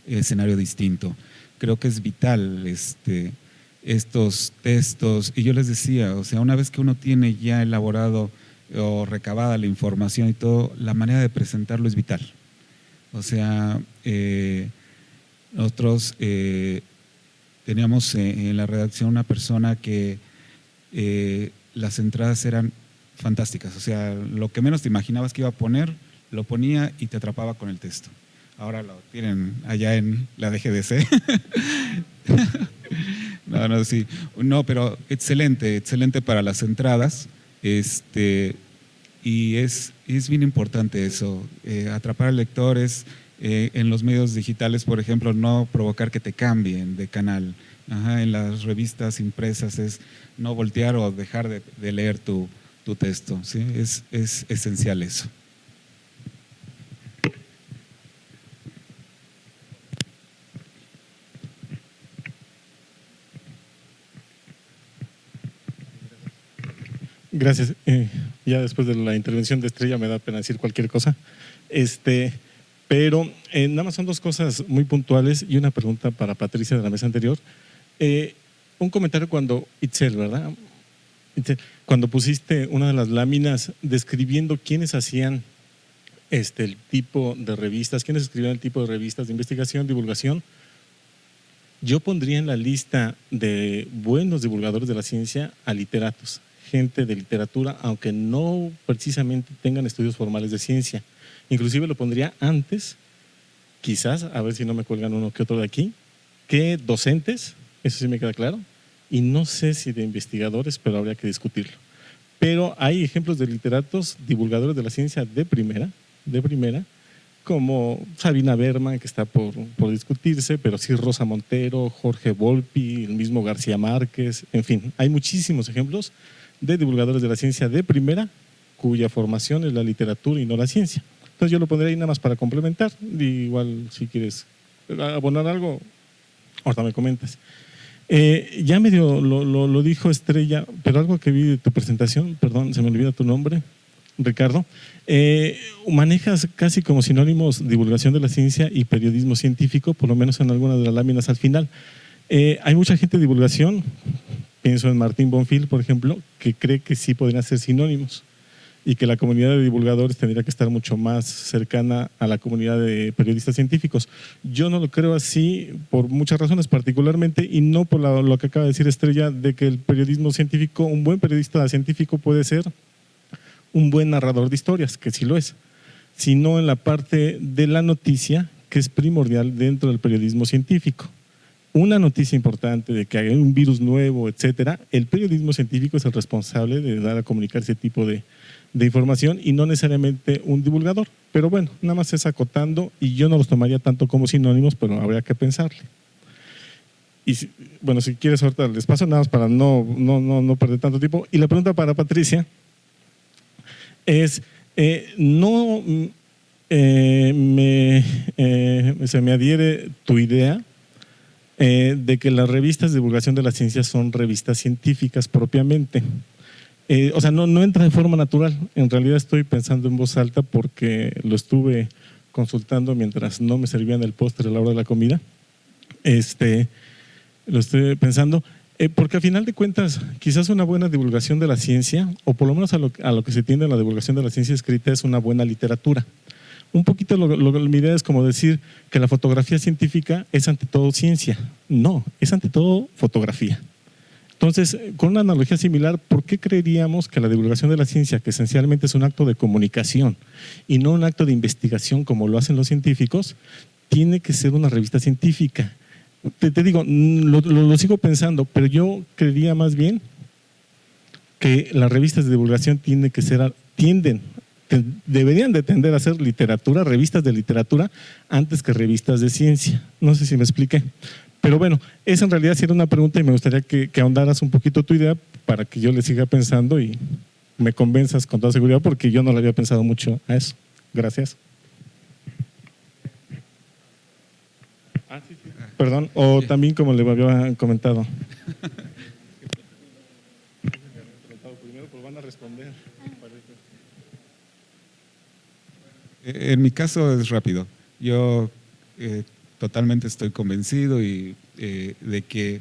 escenario distinto. Creo que es vital estos textos, y yo les decía, o sea, una vez que uno tiene ya elaborado o recabada la información y todo, la manera de presentarlo es vital. O sea, nosotros teníamos en la redacción una persona que las entradas eran fantásticas, o sea, lo que menos te imaginabas que iba a poner, lo ponía y te atrapaba con el texto. Ahora lo tienen allá en la DGDC. No, sí. No, pero excelente para las entradas. Y es bien importante eso, atrapar al lector es, en los medios digitales, por ejemplo, no provocar que te cambien de canal. En las revistas impresas es no voltear o dejar de leer tu tu texto, ¿sí? Es esencial eso. Gracias. Ya después de la intervención de Estrella me da pena decir cualquier cosa. Pero nada más son dos cosas muy puntuales y una pregunta para Patricia de la mesa anterior. Un comentario cuando Itzel, ¿verdad? Itzel, cuando pusiste una de las láminas describiendo quiénes hacían el tipo de revistas, quiénes escribían el tipo de revistas de investigación, divulgación, yo pondría en la lista de buenos divulgadores de la ciencia a literatos, gente de literatura, aunque no precisamente tengan estudios formales de ciencia. Inclusive lo pondría antes, quizás, a ver si no me cuelgan uno que otro de aquí, que docentes, eso sí me queda claro, y no sé si de investigadores, pero habría que discutirlo. Pero hay ejemplos de literatos, divulgadores de la ciencia de primera, como Sabina Berman, que está por discutirse, pero sí Rosa Montero, Jorge Volpi, el mismo García Márquez, en fin, hay muchísimos ejemplos de divulgadores de la ciencia de primera, cuya formación es la literatura y no la ciencia. Entonces yo lo pondré ahí nada más para complementar, y igual si quieres abonar algo, ahorita me comentas. Ya medio lo dijo Estrella, pero algo que vi de tu presentación, perdón, se me olvida tu nombre, Ricardo, manejas casi como sinónimos divulgación de la ciencia y periodismo científico, por lo menos en algunas de las láminas al final. Hay mucha gente de divulgación, pienso en Martín Bonfil, por ejemplo, que cree que sí podrían ser sinónimos y que la comunidad de divulgadores tendría que estar mucho más cercana a la comunidad de periodistas científicos. Yo no lo creo así por muchas razones, particularmente, y no por lo que acaba de decir Estrella, de que el periodismo científico, un buen periodista científico puede ser un buen narrador de historias, que sí lo es, sino en la parte de la noticia, que es primordial dentro del periodismo científico. Una noticia importante de que hay un virus nuevo, etcétera, el periodismo científico es el responsable de dar a comunicar ese tipo de información y no necesariamente un divulgador. Pero bueno, nada más es acotando y yo no los tomaría tanto como sinónimos, pero habría que pensarle. Y bueno, si quieres ahorita les paso nada más para no perder tanto tiempo. Y la pregunta para Patricia es, se me adhiere tu idea de que las revistas de divulgación de la ciencia son revistas científicas propiamente. O sea, no entra de forma natural. En realidad estoy pensando en voz alta porque lo estuve consultando mientras no me servían el postre a la hora de la comida. Lo estoy pensando, porque al final de cuentas, quizás una buena divulgación de la ciencia, o por lo menos a lo que se tiende en la divulgación de la ciencia escrita, es una buena literatura. Un poquito mi idea es como decir que la fotografía científica es ante todo ciencia. No, es ante todo fotografía. Entonces, con una analogía similar, ¿por qué creeríamos que la divulgación de la ciencia, que esencialmente es un acto de comunicación y no un acto de investigación como lo hacen los científicos, tiene que ser una revista científica? Te digo, lo sigo pensando, pero yo creería más bien que las revistas de divulgación deberían de tender a ser literatura, revistas de literatura, antes que revistas de ciencia. No sé si me expliqué. Pero bueno, esa en realidad sí era una pregunta y me gustaría que ahondaras un poquito tu idea para que yo le siga pensando y me convenzas con toda seguridad, porque yo no le había pensado mucho a eso. Gracias. Sí. Perdón, o también como le había comentado. Primero, pues van a responder. En mi caso es rápido. Yo totalmente estoy convencido de que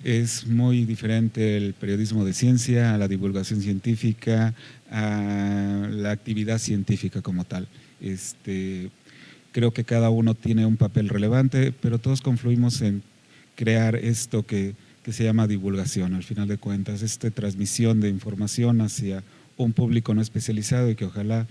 es muy diferente el periodismo de ciencia a la divulgación científica, a la actividad científica como tal. Creo que cada uno tiene un papel relevante, pero todos confluimos en crear esto que se llama divulgación. Al final de cuentas, transmisión de información hacia un público no especializado, y que ojalá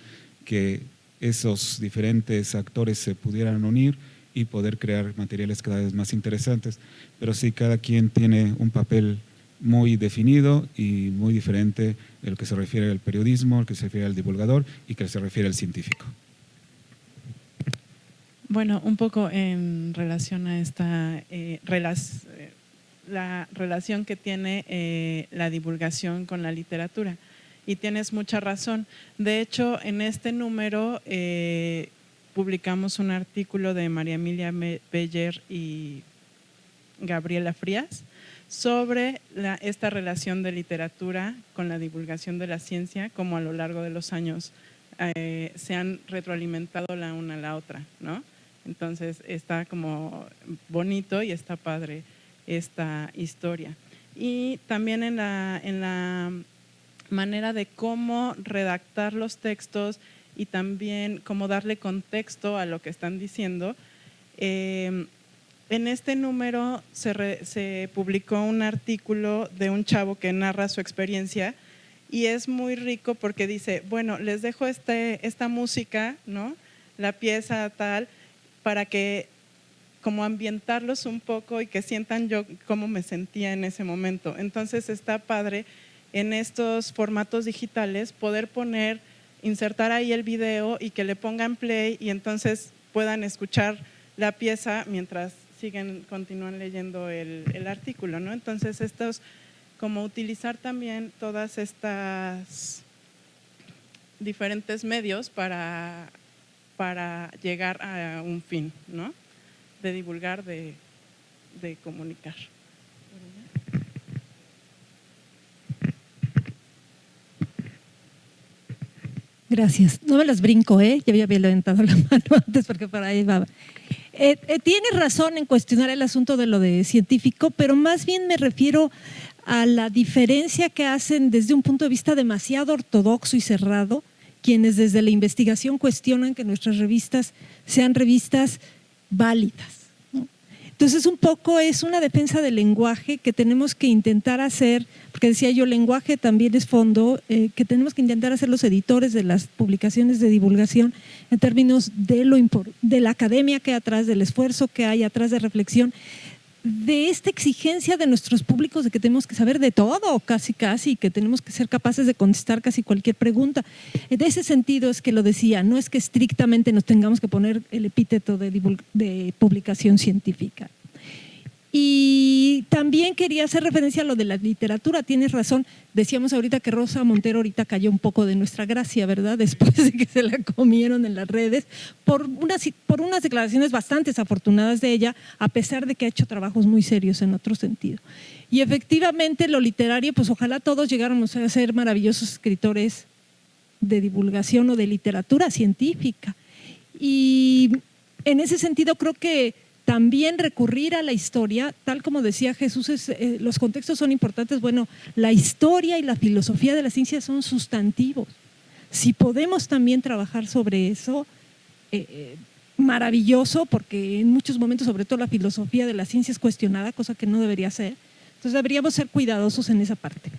que esos diferentes actores se pudieran unir y poder crear materiales cada vez más interesantes. Pero sí, cada quien tiene un papel muy definido y muy diferente, el que se refiere al periodismo, el que se refiere al divulgador y que se refiere al científico. Bueno, un poco en relación a esta la relación que tiene la divulgación con la literatura. y tienes mucha razón. De hecho, en este número publicamos un artículo de María Emilia Beller y Gabriela Frías sobre esta relación de literatura con la divulgación de la ciencia, como a lo largo de los años se han retroalimentado la una a la otra, ¿no? Entonces está como bonito y está padre esta historia. Y también en la manera de cómo redactar los textos y también cómo darle contexto a lo que están diciendo. En este número se publicó un artículo de un chavo que narra su experiencia y es muy rico porque dice, bueno, les dejo esta música, ¿no? La pieza tal, para que como ambientarlos un poco y que sientan yo cómo me sentía en ese momento. Entonces está padre en estos formatos digitales poder insertar ahí el video y que le pongan play y entonces puedan escuchar la pieza mientras continúan leyendo el artículo, ¿no? Entonces estos, como utilizar también todas estas diferentes medios para llegar a un fin, ¿no? De divulgar, de comunicar. Gracias. No me las brinco, ya había levantado la mano antes porque para ahí va. Tienes razón en cuestionar el asunto de lo de científico, pero más bien me refiero a la diferencia que hacen desde un punto de vista demasiado ortodoxo y cerrado, quienes desde la investigación cuestionan que nuestras revistas sean revistas válidas, ¿no? Entonces un poco es una defensa del lenguaje que tenemos que intentar hacer, porque decía yo, lenguaje también es fondo, que tenemos que intentar hacer los editores de las publicaciones de divulgación en términos de la academia que hay atrás, del esfuerzo que hay atrás de reflexión, de esta exigencia de nuestros públicos de que tenemos que saber de todo, casi, que tenemos que ser capaces de contestar casi cualquier pregunta. En ese sentido es que lo decía, no es que estrictamente nos tengamos que poner el epíteto de publicación científica. Y también quería hacer referencia a lo de la literatura, tienes razón, decíamos ahorita que Rosa Montero ahorita cayó un poco de nuestra gracia, ¿verdad? Después de que se la comieron en las redes, por unas declaraciones bastante desafortunadas de ella, a pesar de que ha hecho trabajos muy serios en otro sentido. Y efectivamente lo literario, pues ojalá todos llegáramos a ser maravillosos escritores de divulgación o de literatura científica. Y en ese sentido creo que también recurrir a la historia, tal como decía Jesús, los contextos son importantes. Bueno, la historia y la filosofía de la ciencia son sustantivos. Si podemos también trabajar sobre eso, maravilloso, porque en muchos momentos, sobre todo la filosofía de la ciencia es cuestionada, cosa que no debería ser. Entonces deberíamos ser cuidadosos en esa parte.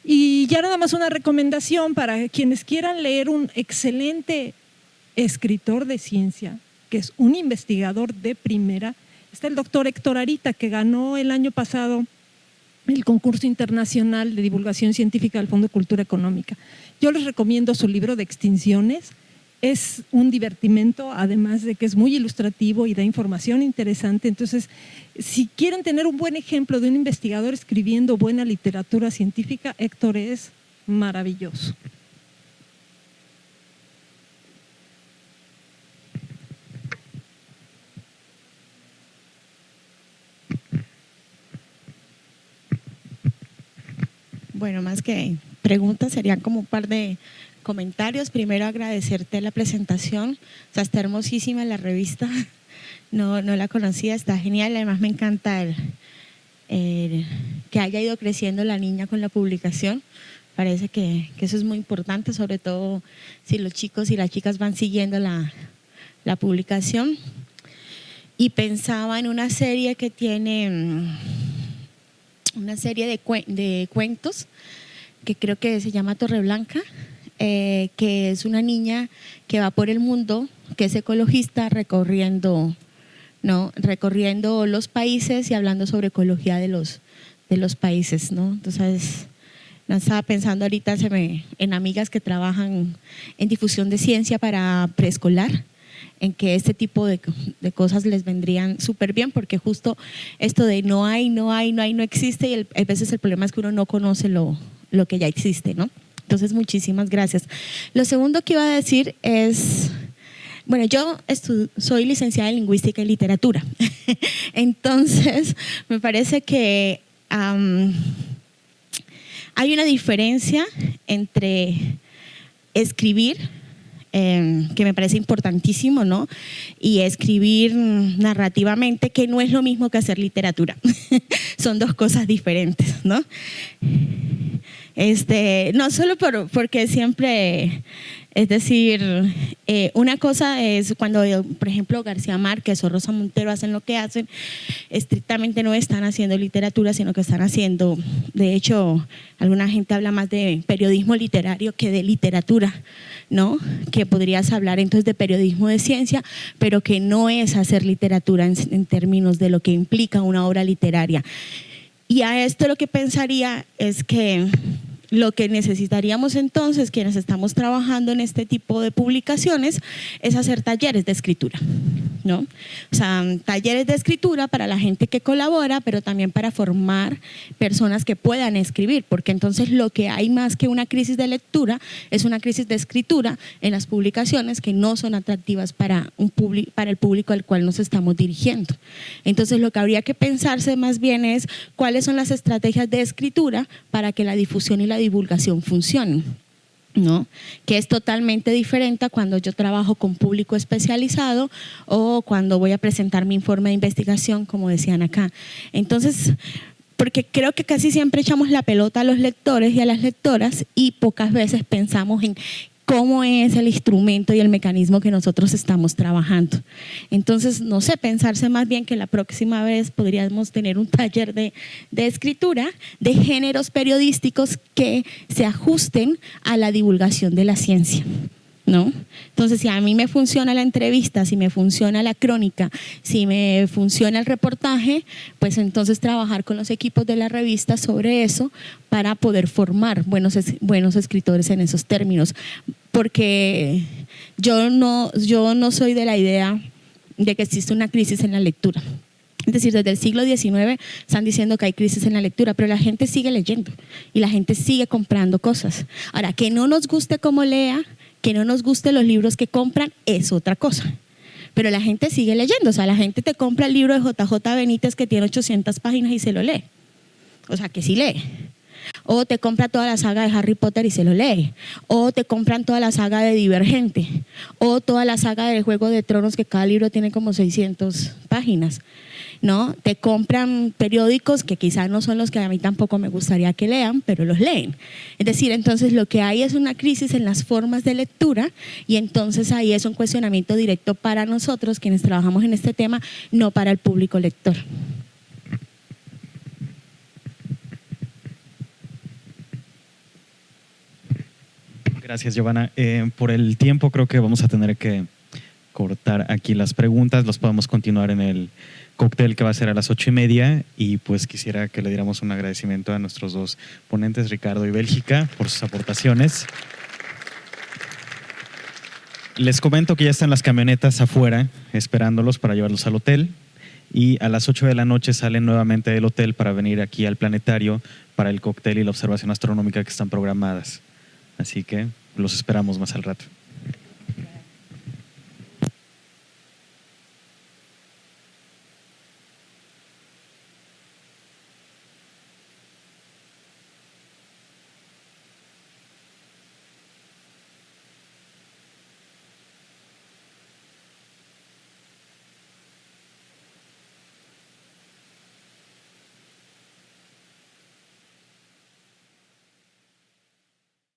Y ya nada más una recomendación para quienes quieran leer un excelente escritor de ciencia, que es un investigador de primera. Está el doctor Héctor Arita, que ganó el año pasado el concurso internacional de divulgación científica del Fondo de Cultura Económica. Yo les recomiendo su libro de extinciones, es un divertimento, además de que es muy ilustrativo y da información interesante. Entonces, si quieren tener un buen ejemplo de un investigador escribiendo buena literatura científica, Héctor es maravilloso. Bueno, más que preguntas, serían como un par de comentarios. Primero, agradecerte la presentación. O sea, está hermosísima la revista. No la conocía, está genial. Además, me encanta que haya ido creciendo la niña con la publicación. Parece que eso es muy importante, sobre todo si los chicos y las chicas van siguiendo la publicación. Y pensaba en una serie que tiene una serie de cuentos que creo que se llama Torreblanca, que es una niña que va por el mundo, que es ecologista, recorriendo los países y hablando sobre ecología de los países, ¿no? Entonces, no estaba pensando ahorita en amigas que trabajan en difusión de ciencia para preescolar, en que este tipo de cosas les vendrían súper bien, porque justo esto de no existe, y a veces el problema es que uno no conoce lo que ya existe, ¿no? Entonces, muchísimas gracias. Lo segundo que iba a decir es, bueno, yo soy licenciada en Lingüística y Literatura. Entonces, me parece que hay una diferencia entre escribir, que me parece importantísimo, ¿no? Y escribir narrativamente, que no es lo mismo que hacer literatura. Son dos cosas diferentes, ¿no? No solo porque siempre, es decir, una cosa es cuando, por ejemplo, García Márquez o Rosa Montero hacen lo que hacen, estrictamente no están haciendo literatura, sino que están haciendo, de hecho, alguna gente habla más de periodismo literario que de literatura, ¿no? Que podrías hablar entonces de periodismo de ciencia, pero que no es hacer literatura en términos de lo que implica una obra literaria. Y a esto lo que pensaría es que lo que necesitaríamos entonces, quienes estamos trabajando en este tipo de publicaciones, es hacer talleres de escritura, ¿no? O sea, talleres de escritura para la gente que colabora, pero también para formar personas que puedan escribir, porque entonces lo que hay más que una crisis de lectura es una crisis de escritura en las publicaciones que no son atractivas para el público al cual nos estamos dirigiendo. Entonces, lo que habría que pensarse más bien es cuáles son las estrategias de escritura para que la difusión y la divulgación funcionen, ¿no? Que es totalmente diferente a cuando yo trabajo con público especializado o cuando voy a presentar mi informe de investigación, como decían acá. Entonces, porque creo que casi siempre echamos la pelota a los lectores y a las lectoras y pocas veces pensamos en cómo es el instrumento y el mecanismo que nosotros estamos trabajando. Entonces, no sé, pensarse más bien que la próxima vez podríamos tener un taller de escritura de géneros periodísticos que se ajusten a la divulgación de la ciencia, ¿no? Entonces, si a mí me funciona la entrevista, si me funciona la crónica, si me funciona el reportaje, pues entonces trabajar con los equipos de la revista sobre eso para poder formar buenos escritores en esos términos. Porque yo no soy de la idea de que existe una crisis en la lectura. Es decir, desde el siglo XIX están diciendo que hay crisis en la lectura, pero la gente sigue leyendo y la gente sigue comprando cosas. Ahora, que no nos guste cómo lea, que no nos gusten los libros que compran, es otra cosa. Pero la gente sigue leyendo, o sea, la gente te compra el libro de JJ Benítez que tiene 800 páginas y se lo lee. O sea, que sí lee. O te compra toda la saga de Harry Potter y se lo lee. O te compran toda la saga de Divergente. O toda la saga del Juego de Tronos, que cada libro tiene como 600 páginas. ¿No? Te compran periódicos que quizás no son los que a mí tampoco me gustaría que lean, pero los leen. Es decir, entonces lo que hay es una crisis en las formas de lectura y entonces ahí es un cuestionamiento directo para nosotros, quienes trabajamos en este tema, no para el público lector. Gracias, Giovanna. Por el tiempo creo que vamos a tener que cortar aquí las preguntas. Los podemos continuar en el cóctel que va a ser a las 8:30 y pues quisiera que le diéramos un agradecimiento a nuestros dos ponentes, Ricardo y Bélgica, por sus aportaciones. Les comento que ya están las camionetas afuera esperándolos para llevarlos al hotel y a las 8 de la noche salen nuevamente del hotel para venir aquí al planetario para el cóctel y la observación astronómica que están programadas. Así que los esperamos más al rato.